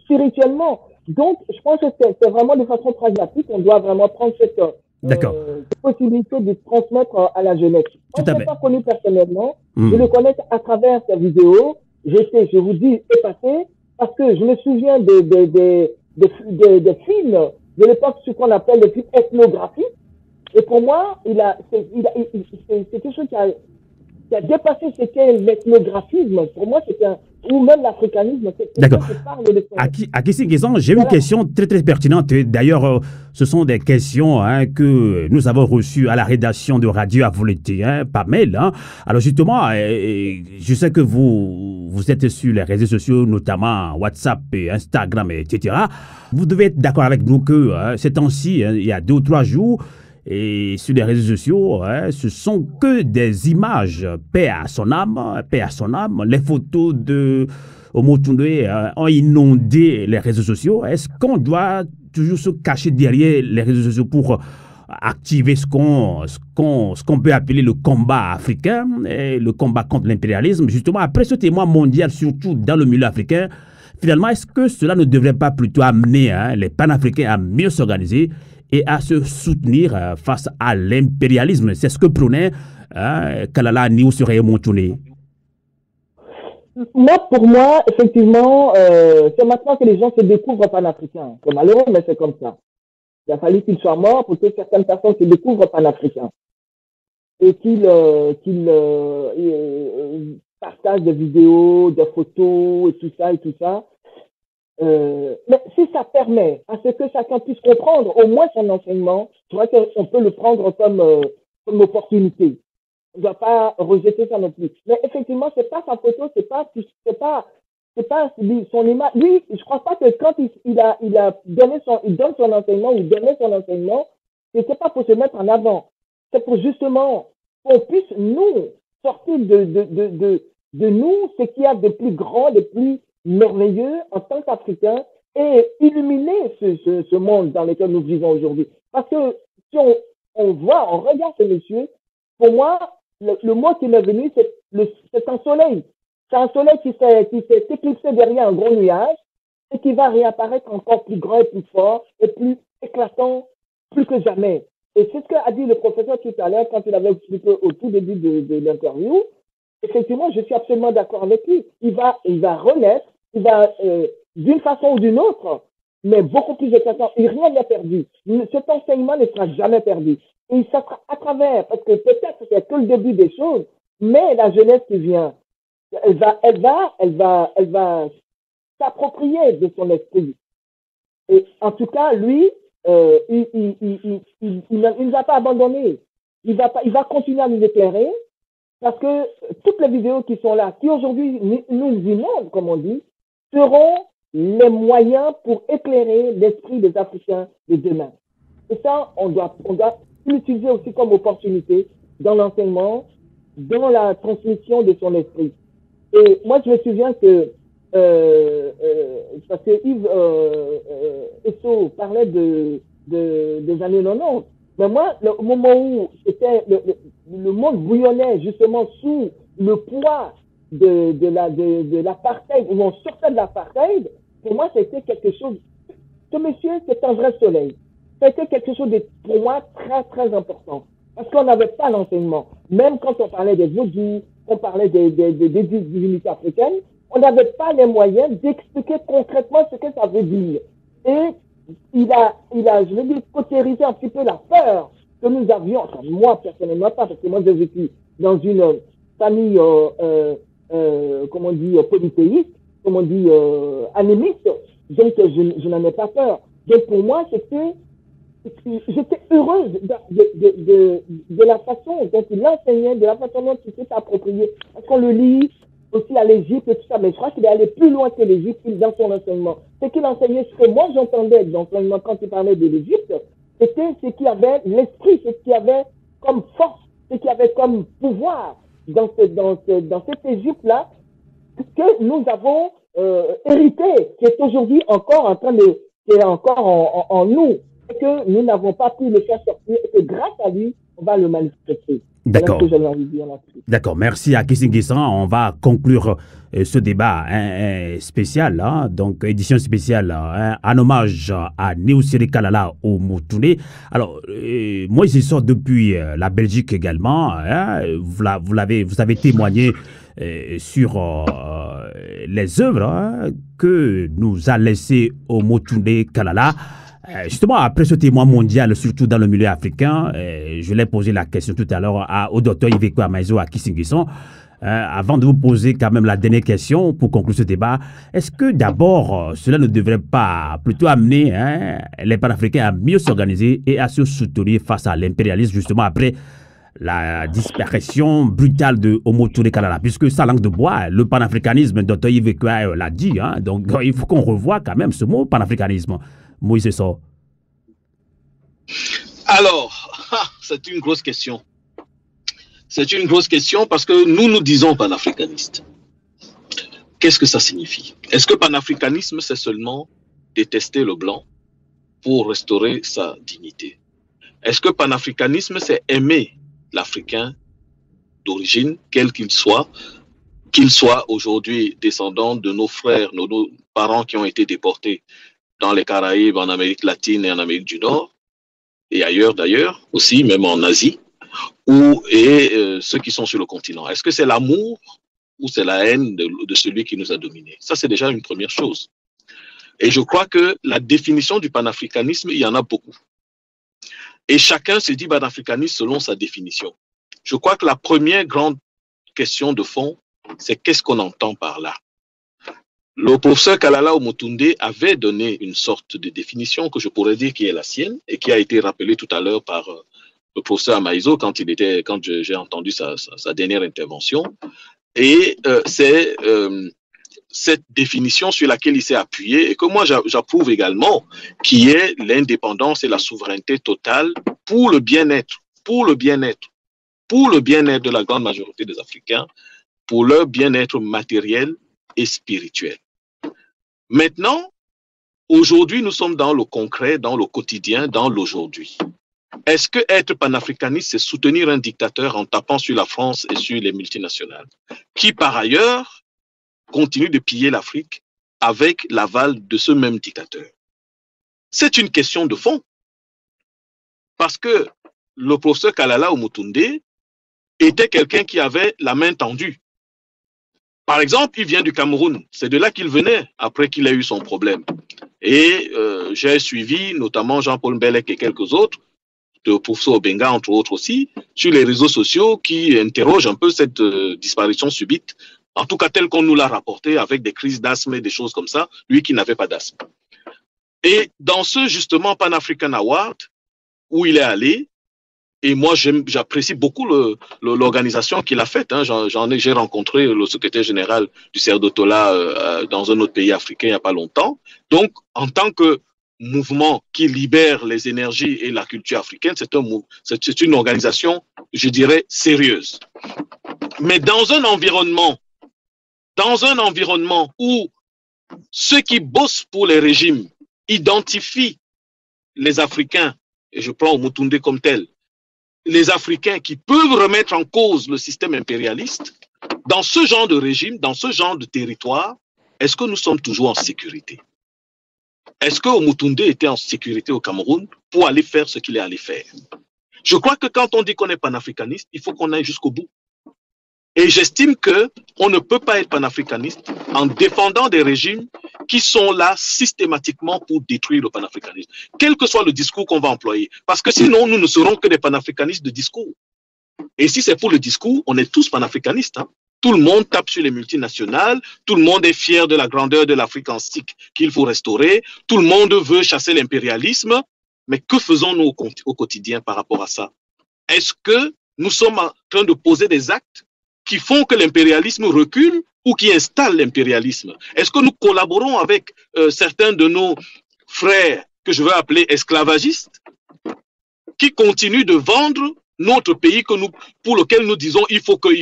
spirituellement. Donc, je pense que c'est vraiment de façon pragmatique, on doit vraiment prendre cette possibilité de transmettre à la jeunesse. Moi, je ne l'ai pas connu personnellement, je le connais à travers ses vidéos. J'étais, je vous dis, épaté, parce que je me souviens des films de l'époque, ce qu'on appelle les films ethnographiques. Et pour moi, c'est quelque chose qui a dépassé ce qu'est l'ethnographisme. Pour moi, ou même l'africanisme. D'accord. Akissi Ngezan, j'ai une question très très pertinente. D'ailleurs, ce sont des questions que nous avons reçues à la rédaction de Radio Avolete, par mail. Alors justement, je sais que vous êtes sur les réseaux sociaux, notamment WhatsApp, et Instagram, etc. Vous devez être d'accord avec nous que ces temps-ci, il y a 2 ou 3 jours, et sur les réseaux sociaux, ce sont que des images, paix à son âme. Les photos de Omotunde ont inondé les réseaux sociaux. Est-ce qu'on doit toujours se cacher derrière les réseaux sociaux pour activer ce qu'on peut appeler le combat africain, et le combat contre l'impérialisme? Justement, après ce témoin mondial, surtout dans le milieu africain, finalement, est-ce que cela ne devrait pas plutôt amener les panafricains à mieux s'organiser et à se soutenir face à l'impérialisme? C'est ce que prônait Kalala Niou Sureye Montouné. Pour moi, effectivement, c'est maintenant que les gens se découvrent panafricains. C'est malheureux, mais c'est comme ça. Il a fallu qu'ils soient morts pour que certaines personnes se découvrent panafricains et qu'ils partagent des vidéos, des photos et tout ça. Mais si ça permet à ce que chacun puisse comprendre au moins son enseignement, je crois qu'on peut le prendre comme opportunité. On ne doit pas rejeter ça non plus. Mais effectivement, c'est pas sa photo, c'est pas son image. Lui, je crois pas que quand il donne son enseignement ou donnait son enseignement, c'était pas pour se mettre en avant. C'est pour justement qu'on puisse nous sortir de nous ce qu'il y a de plus grand, de plus merveilleux en tant qu'Africains et illuminer ce monde dans lequel nous vivons aujourd'hui. Parce que si on regarde ce monsieur, pour moi, le mot qui m'est venu, c'est un soleil. C'est un soleil qui s'est éclipsé derrière un gros nuage et qui va réapparaître encore plus grand et plus fort et plus éclatant plus que jamais. Et c'est ce qu'a dit le professeur tout à l'heure quand il avait expliqué au tout début de l'interview. Effectivement, je suis absolument d'accord avec lui. Il va renaître, d'une façon ou d'une autre, mais beaucoup plus éclatant. Et rien n'est perdu. Cet enseignement ne sera jamais perdu. Et ça sera à travers, parce que peut-être que c'est que le début des choses, mais la jeunesse qui vient, elle va s'approprier de son esprit. Et en tout cas, lui, il ne va pas abandonner. Il va continuer à nous éclairer. Parce que toutes les vidéos qui sont là, qui aujourd'hui nous inondent, comme on dit, seront les moyens pour éclairer l'esprit des Africains de demain. Et ça, on doit l'utiliser aussi comme opportunité dans l'enseignement, dans la transmission de son esprit. Et moi, je me souviens que, parce que Yves Esso parlait des années 90, mais moi, au moment où le monde bouillonnait justement sous le poids de l'apartheid, où on sortait de l'apartheid, pour moi, c'était quelque chose. Ce monsieur, c'est un vrai soleil. C'était quelque chose de, pour moi, très, très important. Parce qu'on n'avait pas l'enseignement. Même quand on parlait des vaudous, on parlait des divinités africaines, on n'avait pas les moyens d'expliquer concrètement ce que ça veut dire. Et il a, je veux dire, cautérisé un petit peu la peur que nous avions, enfin, moi personnellement pas, parce que moi j'ai vécu dans une famille, comment on dit, polythéiste, comme on dit, animiste, donc je n'en ai pas peur. Donc pour moi, j'étais heureuse de la façon dont il enseignait, de la façon dont il s'est approprié. Parce qu'on le lit aussi à l'Égypte et tout ça, mais je crois qu'il est allé plus loin que l'Égypte dans son enseignement. Ce qu'il enseignait, ce que moi j'entendais dans l'enseignement quand il parlait de l'Égypte, c'était ce qu'il y avait, l'esprit, ce qu'il y avait comme force, ce qu'il y avait comme pouvoir dans cette Égypte-là, que nous avons hérité, qui est aujourd'hui encore en train de, qui est encore en nous, et que nous n'avons pas pu le faire sortir, et que grâce à lui, on va le manifester. D'accord. D'accord. Merci à Kissing Guissan. On va conclure ce débat spécial, donc édition spéciale en hommage à Néosiri Kalala au Motundé. Alors, moi, je sors depuis la Belgique également. Vous avez témoigné sur les œuvres que nous a laissé au Motundé Kalala. Justement, après ce témoin mondial, surtout dans le milieu africain, je l'ai posé la question tout à l'heure au docteur Yves Ikwe Amaezo à Kissing Guissan. Avant de vous poser quand même la dernière question pour conclure ce débat, est-ce que d'abord, cela ne devrait pas plutôt amener les panafricains à mieux s'organiser et à se soutenir face à l'impérialisme, justement après la disparition brutale de Omo Touré Kalala, puisque sa langue de bois, le panafricanisme, docteur Yves Ikwe l'a dit, donc il faut qu'on revoie quand même ce mot panafricanisme. Moïse Sow. Alors, c'est une grosse question. C'est une grosse question parce que nous disons panafricanistes. Qu'est-ce que ça signifie? Est-ce que panafricanisme, c'est seulement détester le blanc pour restaurer sa dignité? Est-ce que panafricanisme, c'est aimer l'Africain d'origine, quel qu'il soit aujourd'hui descendant de nos frères, nos parents qui ont été déportés dans les Caraïbes, en Amérique latine et en Amérique du Nord, et ailleurs d'ailleurs, aussi, même en Asie, ceux qui sont sur le continent. Est-ce que c'est l'amour ou c'est la haine de celui qui nous a dominés? Ça, c'est déjà une première chose. Et je crois que la définition du panafricanisme, il y en a beaucoup. Et chacun se dit panafricaniste selon sa définition. Je crois que la première grande question de fond, c'est qu'est-ce qu'on entend par là? Le professeur Kalala Omotunde avait donné une sorte de définition que je pourrais dire qui est la sienne et qui a été rappelée tout à l'heure par le professeur Amaezo quand j'ai entendu sa dernière intervention. Et c'est cette définition sur laquelle il s'est appuyé et que moi j'approuve également, qui est l'indépendance et la souveraineté totale pour le bien-être de la grande majorité des Africains, pour leur bien-être matériel et spirituel. Maintenant, aujourd'hui, nous sommes dans le concret, dans le quotidien, dans l'aujourd'hui. Est-ce que être panafricaniste, c'est soutenir un dictateur en tapant sur la France et sur les multinationales, qui par ailleurs continue de piller l'Afrique avec l'aval de ce même dictateur? C'est une question de fond. Parce que le professeur Kalala Omotunde était quelqu'un qui avait la main tendue. Par exemple, il vient du Cameroun. C'est de là qu'il venait après qu'il ait eu son problème. Et j'ai suivi notamment Jean-Paul Mbelek et quelques autres, de professeur Obenga entre autres aussi, sur les réseaux sociaux qui interrogent un peu cette disparition subite, en tout cas telle qu'on nous l'a rapporté avec des crises d'asthme et des choses comme ça, lui qui n'avait pas d'asthme. Et dans ce justement Pan-African Award, où il est allé, et moi, j'apprécie beaucoup l'organisation qu'il a faite. J'ai rencontré le secrétaire général du CERDOTOLA dans un autre pays africain il n'y a pas longtemps. Donc, en tant que mouvement qui libère les énergies et la culture africaine, c'est une organisation, je dirais, sérieuse. Mais dans un environnement où ceux qui bossent pour les régimes identifient les Africains, et je prends Omotunde comme tel, les Africains qui peuvent remettre en cause le système impérialiste, Dans ce genre de régime, dans ce genre de territoire, est-ce que nous sommes toujours en sécurité? Est-ce que Omotunde était en sécurité au Cameroun pour aller faire ce qu'il est allé faire? Je crois que quand on dit qu'on est panafricaniste, il faut qu'on aille jusqu'au bout. Et j'estime qu'on ne peut pas être panafricaniste en défendant des régimes qui sont là systématiquement pour détruire le panafricanisme, quel que soit le discours qu'on va employer. Parce que sinon, nous ne serons que des panafricanistes de discours. Et si c'est pour le discours, on est tous panafricanistes. Hein. Tout le monde tape sur les multinationales, tout le monde est fier de la grandeur de l'Afrique antique qu'il faut restaurer, tout le monde veut chasser l'impérialisme. Mais que faisons-nous au quotidien par rapport à ça? Est-ce que nous sommes en train de poser des actes qui font que l'impérialisme recule ou qui installent l'impérialisme? Est-ce que nous collaborons avec certains de nos frères que je veux appeler esclavagistes qui continuent de vendre notre pays pour lequel nous disons il faut que.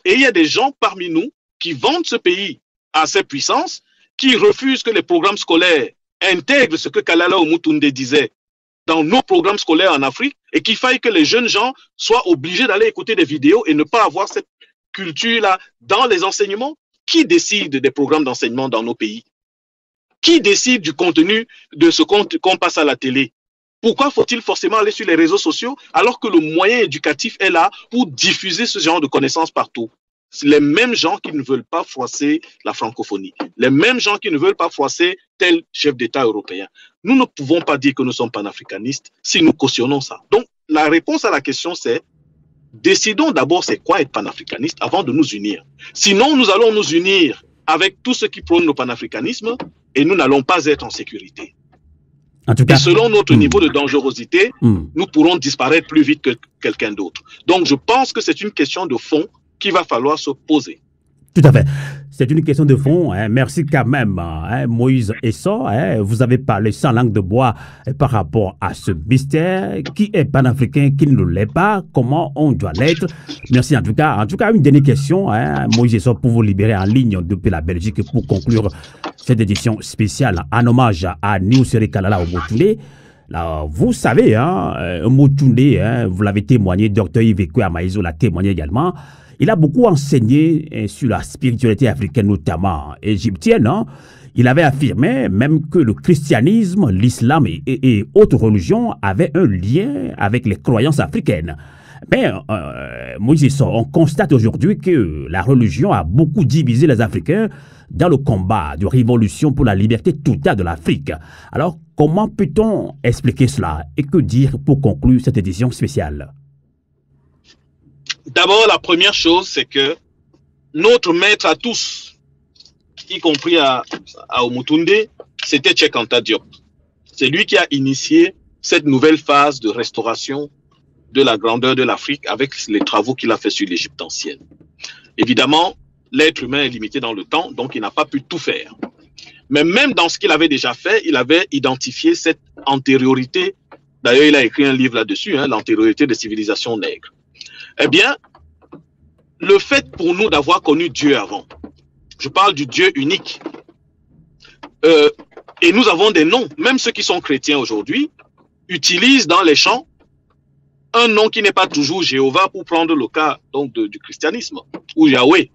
Et il y a des gens parmi nous qui vendent ce pays à ces puissances, qui refusent que les programmes scolaires intègrent ce que Kalala Omotunde disait dans nos programmes scolaires en Afrique et qu'il faille que les jeunes gens soient obligés d'aller écouter des vidéos et ne pas avoir cette culture-là dans les enseignements. Qui décide des programmes d'enseignement dans nos pays? Qui décide du contenu de ce qu'on passe à la télé? Pourquoi faut-il forcément aller sur les réseaux sociaux alors que le moyen éducatif est là pour diffuser ce genre de connaissances partout? C'est les mêmes gens qui ne veulent pas froisser la francophonie, les mêmes gens qui ne veulent pas froisser tel chef d'État européen. Nous ne pouvons pas dire que nous sommes panafricanistes si nous cautionnons ça. Donc, la réponse à la question, c'est décidons d'abord c'est quoi être panafricaniste avant de nous unir. Sinon, nous allons nous unir avec tous ceux qui prônent le panafricanisme et nous n'allons pas être en sécurité. En tout cas, et selon notre niveau de dangerosité, nous pourrons disparaître plus vite que quelqu'un d'autre. Donc, je pense que c'est une question de fond qu'il va falloir se poser. Tout à fait. C'est une question de fond. Hein. Merci quand même, hein, Moïse Esso. Hein, vous avez parlé sans langue de bois par rapport à ce mystère. Qui est panafricain, qui ne l'est pas, comment on doit l'être. Merci en tout cas. En tout cas, une dernière question, hein, Moïse Esso, pour vous libérer en ligne depuis la Belgique pour conclure cette édition spéciale en hommage à Niuseré Kalala Omotunde. Là, vous savez, hein, Omotunde, hein, vous l'avez témoigné, Dr Yves Ekwea Maizot l'a témoigné également. Il a beaucoup enseigné sur la spiritualité africaine, notamment égyptienne. Hein. Il avait affirmé même que le christianisme, l'islam et autres religions avaient un lien avec les croyances africaines. Mais, Moïse, on constate aujourd'hui que la religion a beaucoup divisé les Africains dans le combat de révolution pour la liberté totale de l'Afrique. Alors, comment peut-on expliquer cela? Et que dire pour conclure cette édition spéciale? D'abord, la première chose, c'est que notre maître à tous, y compris à Omotunde, c'était Cheikh Anta Diop. C'est lui qui a initié cette nouvelle phase de restauration de la grandeur de l'Afrique avec les travaux qu'il a fait sur l'Égypte ancienne. Évidemment, l'être humain est limité dans le temps, donc il n'a pas pu tout faire. Mais même dans ce qu'il avait déjà fait, il avait identifié cette antériorité. D'ailleurs, il a écrit un livre là-dessus, hein, l'antériorité des civilisations nègres. Eh bien, le fait pour nous d'avoir connu Dieu avant, je parle du Dieu unique, et nous avons des noms, même ceux qui sont chrétiens aujourd'hui, utilisent dans les chants un nom qui n'est pas toujours Jéhovah pour prendre le cas donc, du christianisme, ou Yahweh.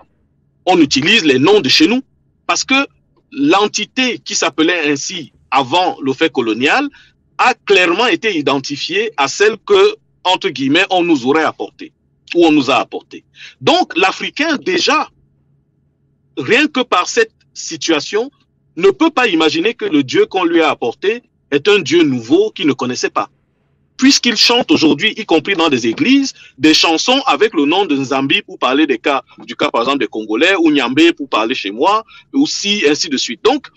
On utilise les noms de chez nous, parce que l'entité qui s'appelait ainsi avant le fait colonial a clairement été identifiée à celle que, entre guillemets, on nous aurait apportée. Où on nous a apporté. Donc, l'Africain, déjà, rien que par cette situation, ne peut pas imaginer que le Dieu qu'on lui a apporté est un Dieu nouveau qu'il ne connaissait pas. Puisqu'il chante aujourd'hui, y compris dans des églises, des chansons avec le nom de Nzambi pour parler du cas par exemple des Congolais, ou Nyambé pour parler chez moi, aussi, ainsi de suite. Donc,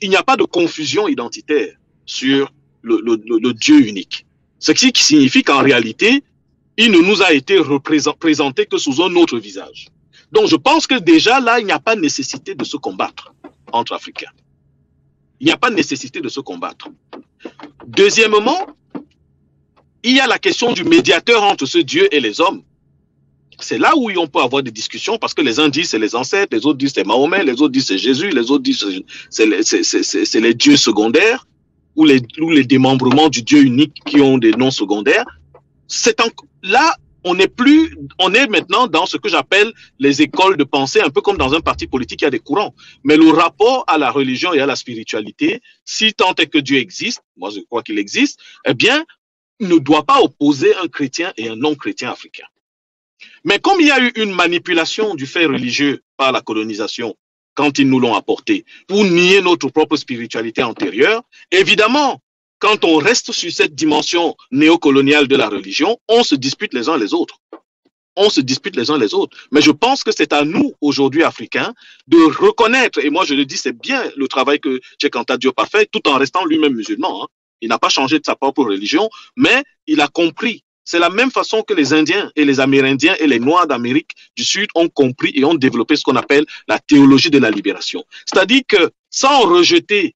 il n'y a pas de confusion identitaire sur le Dieu unique. Ce qui signifie qu'en réalité, il ne nous a été présenté que sous un autre visage. Donc, je pense que déjà, là, il n'y a pas nécessité de se combattre entre Africains. Il n'y a pas nécessité de se combattre. Deuxièmement, il y a la question du médiateur entre ce Dieu et les hommes. C'est là où on peut avoir des discussions, parce que les uns disent c'est les ancêtres, les autres disent c'est Mahomet, les autres disent c'est Jésus, les autres disent c'est les dieux secondaires, ou les démembrements du Dieu unique qui ont des noms secondaires. Là, on est maintenant dans ce que j'appelle les écoles de pensée, un peu comme dans un parti politique, il y a des courants. Mais le rapport à la religion et à la spiritualité, si tant est que Dieu existe, moi je crois qu'il existe, eh bien, ne doit pas opposer un chrétien et un non-chrétien africain. Mais comme il y a eu une manipulation du fait religieux par la colonisation, quand ils nous l'ont apporté, pour nier notre propre spiritualité antérieure, évidemment, quand on reste sur cette dimension néocoloniale de la religion, on se dispute les uns les autres. On se dispute les uns les autres. Mais je pense que c'est à nous, aujourd'hui, Africains, de reconnaître, et moi je le dis, c'est bien le travail que Cheikh Anta Diop a fait, tout en restant lui-même musulman. Hein. Il n'a pas changé de sa propre religion, mais il a compris. C'est la même façon que les Indiens et les Amérindiens et les Noirs d'Amérique du Sud ont compris et ont développé ce qu'on appelle la théologie de la libération. C'est-à-dire que sans rejeter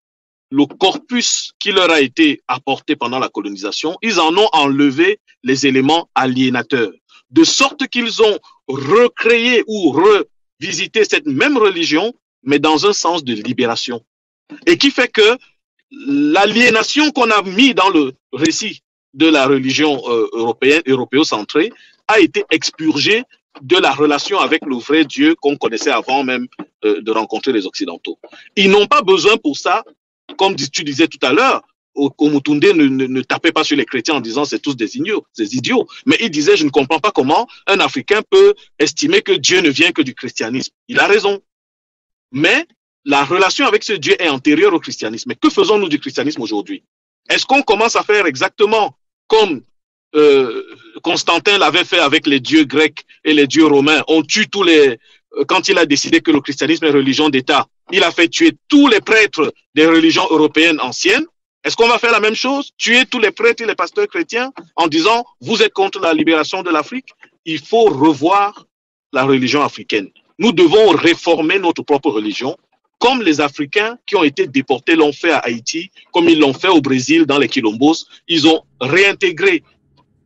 le corpus qui leur a été apporté pendant la colonisation, ils en ont enlevé les éléments aliénateurs, de sorte qu'ils ont recréé ou revisité cette même religion, mais dans un sens de libération. Et qui fait que l'aliénation qu'on a mis dans le récit de la religion européenne, européocentrée, a été expurgée de la relation avec le vrai Dieu qu'on connaissait avant même de rencontrer les Occidentaux. Ils n'ont pas besoin pour ça, comme tu disais tout à l'heure, Omutunde ne tapait pas sur les chrétiens en disant c'est tous des idiots, mais il disait je ne comprends pas comment un Africain peut estimer que Dieu ne vient que du christianisme. Il a raison. Mais la relation avec ce Dieu est antérieure au christianisme. Mais que faisons-nous du christianisme aujourd'hui? Est-ce qu'on commence à faire exactement comme Constantin l'avait fait avec les dieux grecs et les dieux romains? On tue tous les... Quand il a décidé que le christianisme est religion d'État, il a fait tuer tous les prêtres des religions européennes anciennes. Est-ce qu'on va faire la même chose? Tuer tous les prêtres et les pasteurs chrétiens en disant « vous êtes contre la libération de l'Afrique ». Il faut revoir la religion africaine. Nous devons réformer notre propre religion, comme les Africains qui ont été déportés l'ont fait à Haïti, comme ils l'ont fait au Brésil dans les quilombos. Ils ont réintégré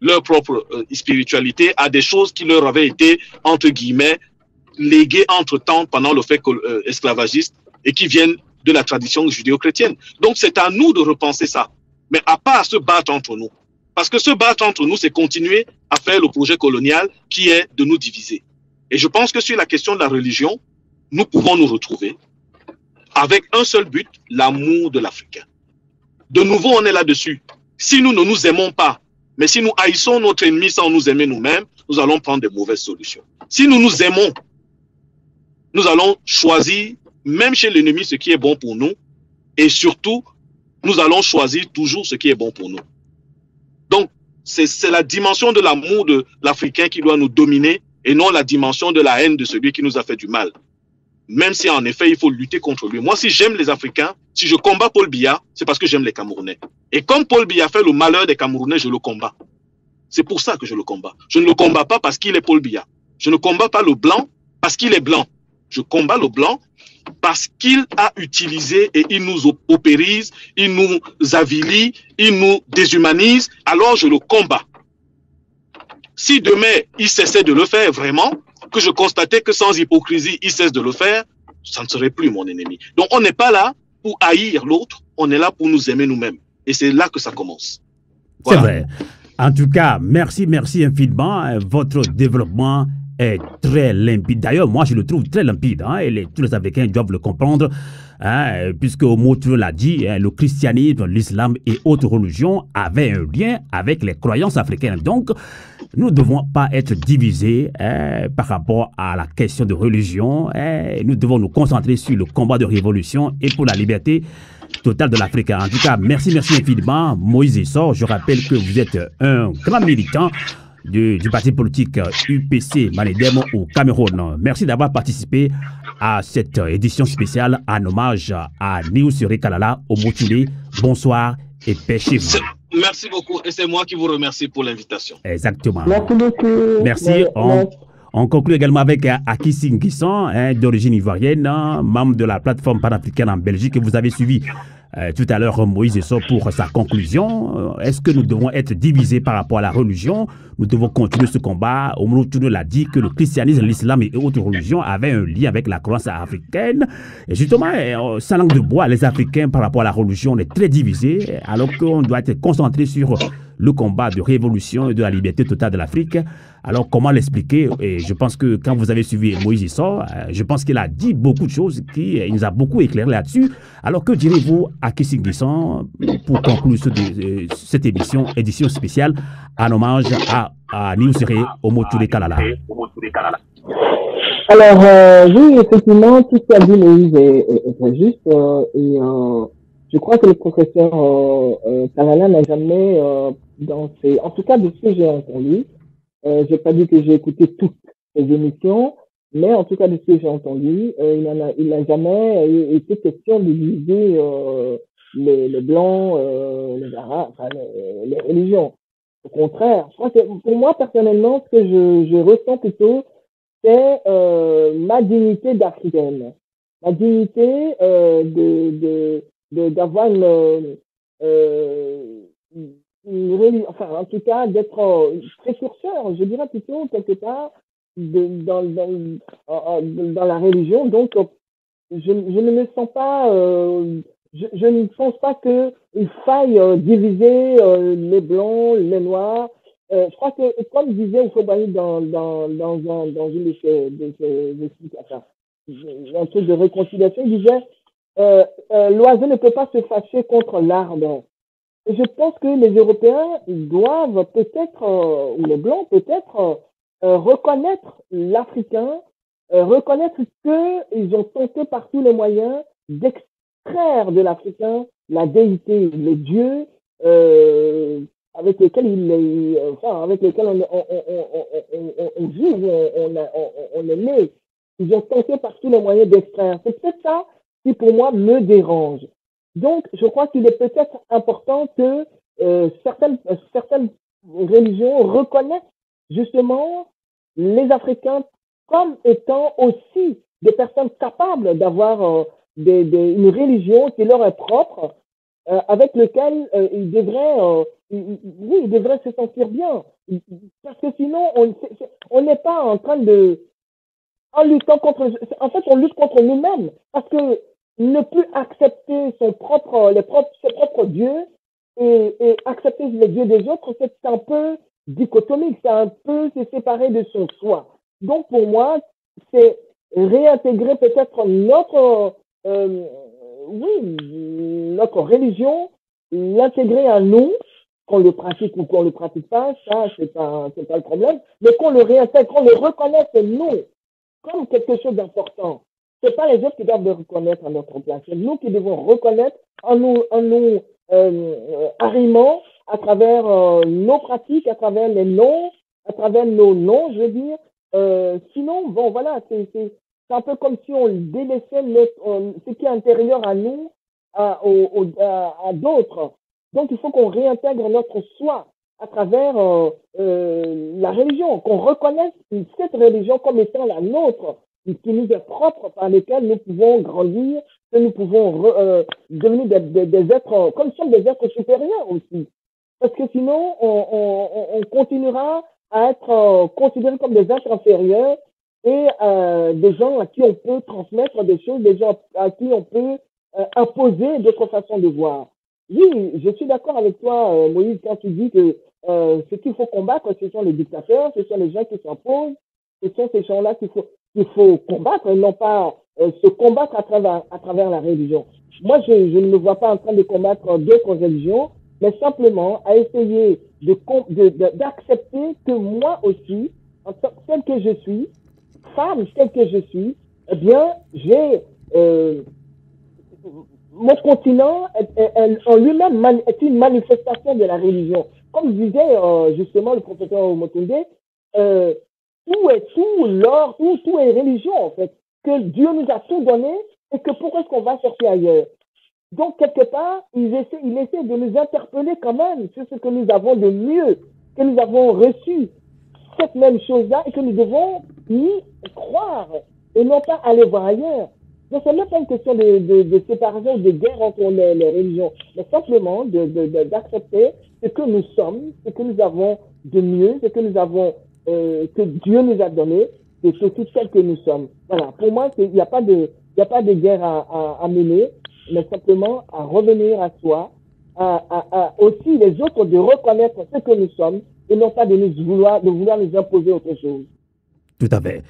leur propre spiritualité à des choses qui leur avaient été, entre guillemets, léguées entre-temps pendant le fait esclavagiste et qui viennent de la tradition judéo-chrétienne. Donc c'est à nous de repenser ça, mais à pas à se battre entre nous. Parce que se battre entre nous, c'est continuer à faire le projet colonial qui est de nous diviser. Et je pense que sur la question de la religion, nous pouvons nous retrouver avec un seul but, l'amour de l'Africain. De nouveau, on est là-dessus. Si nous ne nous aimons pas, mais si nous haïssons notre ennemi sans nous aimer nous-mêmes, nous allons prendre des mauvaises solutions. Si nous nous aimons, nous allons choisir, même chez l'ennemi, ce qui est bon pour nous, et surtout, nous allons choisir toujours ce qui est bon pour nous. Donc, c'est la dimension de l'amour de l'Africain qui doit nous dominer, et non la dimension de la haine de celui qui nous a fait du mal. Même si en effet, il faut lutter contre lui. Moi, si j'aime les Africains, si je combats Paul Biya, c'est parce que j'aime les Camerounais. Et comme Paul Biya fait le malheur des Camerounais, je le combats. C'est pour ça que je le combats. Je ne le combats pas parce qu'il est Paul Biya. Je ne combats pas le blanc parce qu'il est blanc. Je combats le blanc parce qu'il a utilisé et il nous opérise, il nous avilit, il nous déshumanise. Alors je le combats. Si demain, il cessait de le faire vraiment, que je constatais que sans hypocrisie, il cesse de le faire, ça ne serait plus mon ennemi. Donc on n'est pas là pour haïr l'autre, on est là pour nous aimer nous-mêmes. Et c'est là que ça commence. Voilà. C'est vrai. En tout cas, merci infiniment. Votre développement est très limpide. D'ailleurs, moi, je le trouve très limpide. Hein, et tous les Africains doivent le comprendre. Hein, puisque Omotu l'a dit, hein, le christianisme, l'islam et autres religions avaient un lien avec les croyances africaines. Donc, nous ne devons pas être divisés par rapport à la question de religion. Nous devons nous concentrer sur le combat de révolution et pour la liberté totale de l'Afrique. En tout cas, merci infiniment, Moïse Issor. Je rappelle que vous êtes un grand militant du parti politique UPC Maledem au Cameroun. Merci d'avoir participé à cette édition spéciale en hommage à Niusi Kalala Omotule. Bonsoir et pêchez-vous. Merci beaucoup et c'est moi qui vous remercie pour l'invitation. Exactement. Merci beaucoup. Merci. On conclut également avec Akissi Nguisson, d'origine ivoirienne, membre de la plateforme panafricaine en Belgique, que vous avez suivi tout à l'heure Moïse Issor pour sa conclusion. Est-ce que nous devons être divisés par rapport à la religion? Nous devons continuer ce combat. Omotu l'a dit que le christianisme, l'islam et autres religions avaient un lien avec la croyance africaine. Et justement, sans langue de bois, les Africains par rapport à la religion, on est très divisés, alors qu'on doit être concentré sur le combat de révolution et de la liberté totale de l'Afrique. Alors, comment l'expliquer? Et je pense que quand vous avez suivi Moïse Issor, je pense qu'il a dit beaucoup de choses, il nous a beaucoup éclairé là-dessus. Alors, que direz-vous à Kissing Guisson pour conclure cette édition spéciale en hommage à Niusere Omoture Kalala? Alors, oui, effectivement, tout ce qu'a dit Moïse est très juste. Je crois que le professeur Kalala n'a jamais, en tout cas de ce que j'ai entendu, j'ai pas dit que j'ai écouté toutes les émissions, mais en tout cas de ce que j'ai entendu, il n'a jamais été question de diviser les blancs, les arabes, enfin les religions. Au contraire, je crois que pour moi personnellement, ce que je ressens plutôt, c'est ma dignité d'Africaine, ma dignité d'avoir enfin en tout cas d'être précurseur, je dirais plutôt quelque part dans la religion. Donc je ne me sens pas, je ne pense pas qu'il faille diviser les blancs, les noirs. Je crois que, comme disait Oufobani dans une de ses explications, un truc de réconciliation, il disait l'oiseau ne peut pas se fâcher contre l'arbre. Et je pense que les Européens doivent peut-être, ou les Blancs peut-être, reconnaître l'Africain, reconnaître qu'ils ont tenté par tous les moyens d'extraire de l'Africain la déité, le Dieu, avec lesquels on vit, on est né. Ils ont tenté par tous les moyens d'extraire. C'est peut-être ça qui, pour moi, me dérange. Donc, je crois qu'il est peut-être important que certaines religions reconnaissent justement les Africains comme étant aussi des personnes capables d'avoir une religion qui leur est propre, avec lequel ils devraient se sentir bien. Parce que sinon, on n'est pas en train de... En luttant contre... En fait, on lutte contre nous-mêmes. Parce que ne plus accepter ses propres dieux et accepter les dieux des autres, c'est un peu dichotomique, c'est un peu se séparer de son soi. Donc pour moi, c'est réintégrer peut-être notre religion, l'intégrer à nous, qu'on le pratique ou qu'on le pratique pas, ça c'est pas le problème, mais qu'on le réintègre, qu'on le reconnaisse nous comme quelque chose d'important. C'est pas les autres qui doivent le reconnaître à notre place. C'est nous qui devons reconnaître en nous arrimant à travers nos pratiques, à travers les noms, à travers nos noms, je veux dire. Sinon, bon, voilà, c'est un peu comme si on délaissait ce qui est intérieur à nous à d'autres. Donc, il faut qu'on réintègre notre soi à travers la religion, qu'on reconnaisse cette religion comme étant la nôtre, qui nous est propre, par lesquels nous pouvons grandir, que nous pouvons devenir des êtres, comme sommes des êtres supérieurs aussi. Parce que sinon, on continuera à être considérés comme des êtres inférieurs et des gens à qui on peut transmettre des choses, des gens à qui on peut imposer d'autres façons de voir. Oui, je suis d'accord avec toi, Moïse, quand tu dis que ce qu'il faut combattre, ce sont les dictateurs, ce sont les gens qui s'imposent, ce sont ces gens-là qu'il faut combattre, et non pas se combattre à travers la religion. Moi, je ne me vois pas en train de combattre d'autres religions, mais simplement à essayer d'accepter que moi aussi, en tant que telle que je suis, femme telle que je suis, eh bien, j'ai mon continent en lui-même est une manifestation de la religion. Comme disait justement le professeur Motunde, tout est religion en fait. Que Dieu nous a tout donné et que pourquoi est-ce qu'on va chercher ailleurs? Donc quelque part, il essaie de nous interpeller quand même sur ce que nous avons de mieux, que nous avons reçu cette même chose-là et que nous devons y croire et non pas aller voir ailleurs. Donc, ce n'est pas une question de séparation ou de guerre entre les religions, mais simplement d'accepter ce que nous sommes, ce que nous avons de mieux, ce que nous avons, que Dieu nous a donné, et surtout tel que nous sommes. Voilà. Pour moi, il n'y a pas de guerre à mener, mais simplement à revenir à soi, aussi les autres de reconnaître ce que nous sommes et non pas de vouloir nous imposer autre chose. Tout à fait.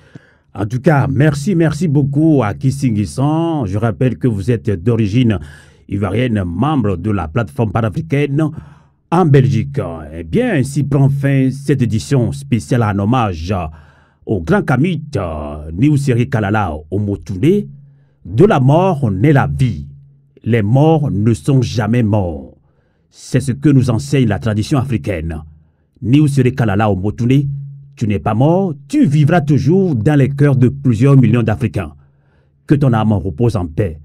En tout cas, merci beaucoup à Kissingisson. Je rappelle que vous êtes d'origine ivoirienne, membre de la plateforme panafricaine en Belgique. Eh bien, ainsi prend fin cette édition spéciale en hommage au grand kamite Niusiri Kalala Omotune. De la mort naît la vie. Les morts ne sont jamais morts. C'est ce que nous enseigne la tradition africaine. Niusiri Kalala Omotune, tu n'es pas mort, tu vivras toujours dans les cœurs de plusieurs millions d'Africains. Que ton âme repose en paix.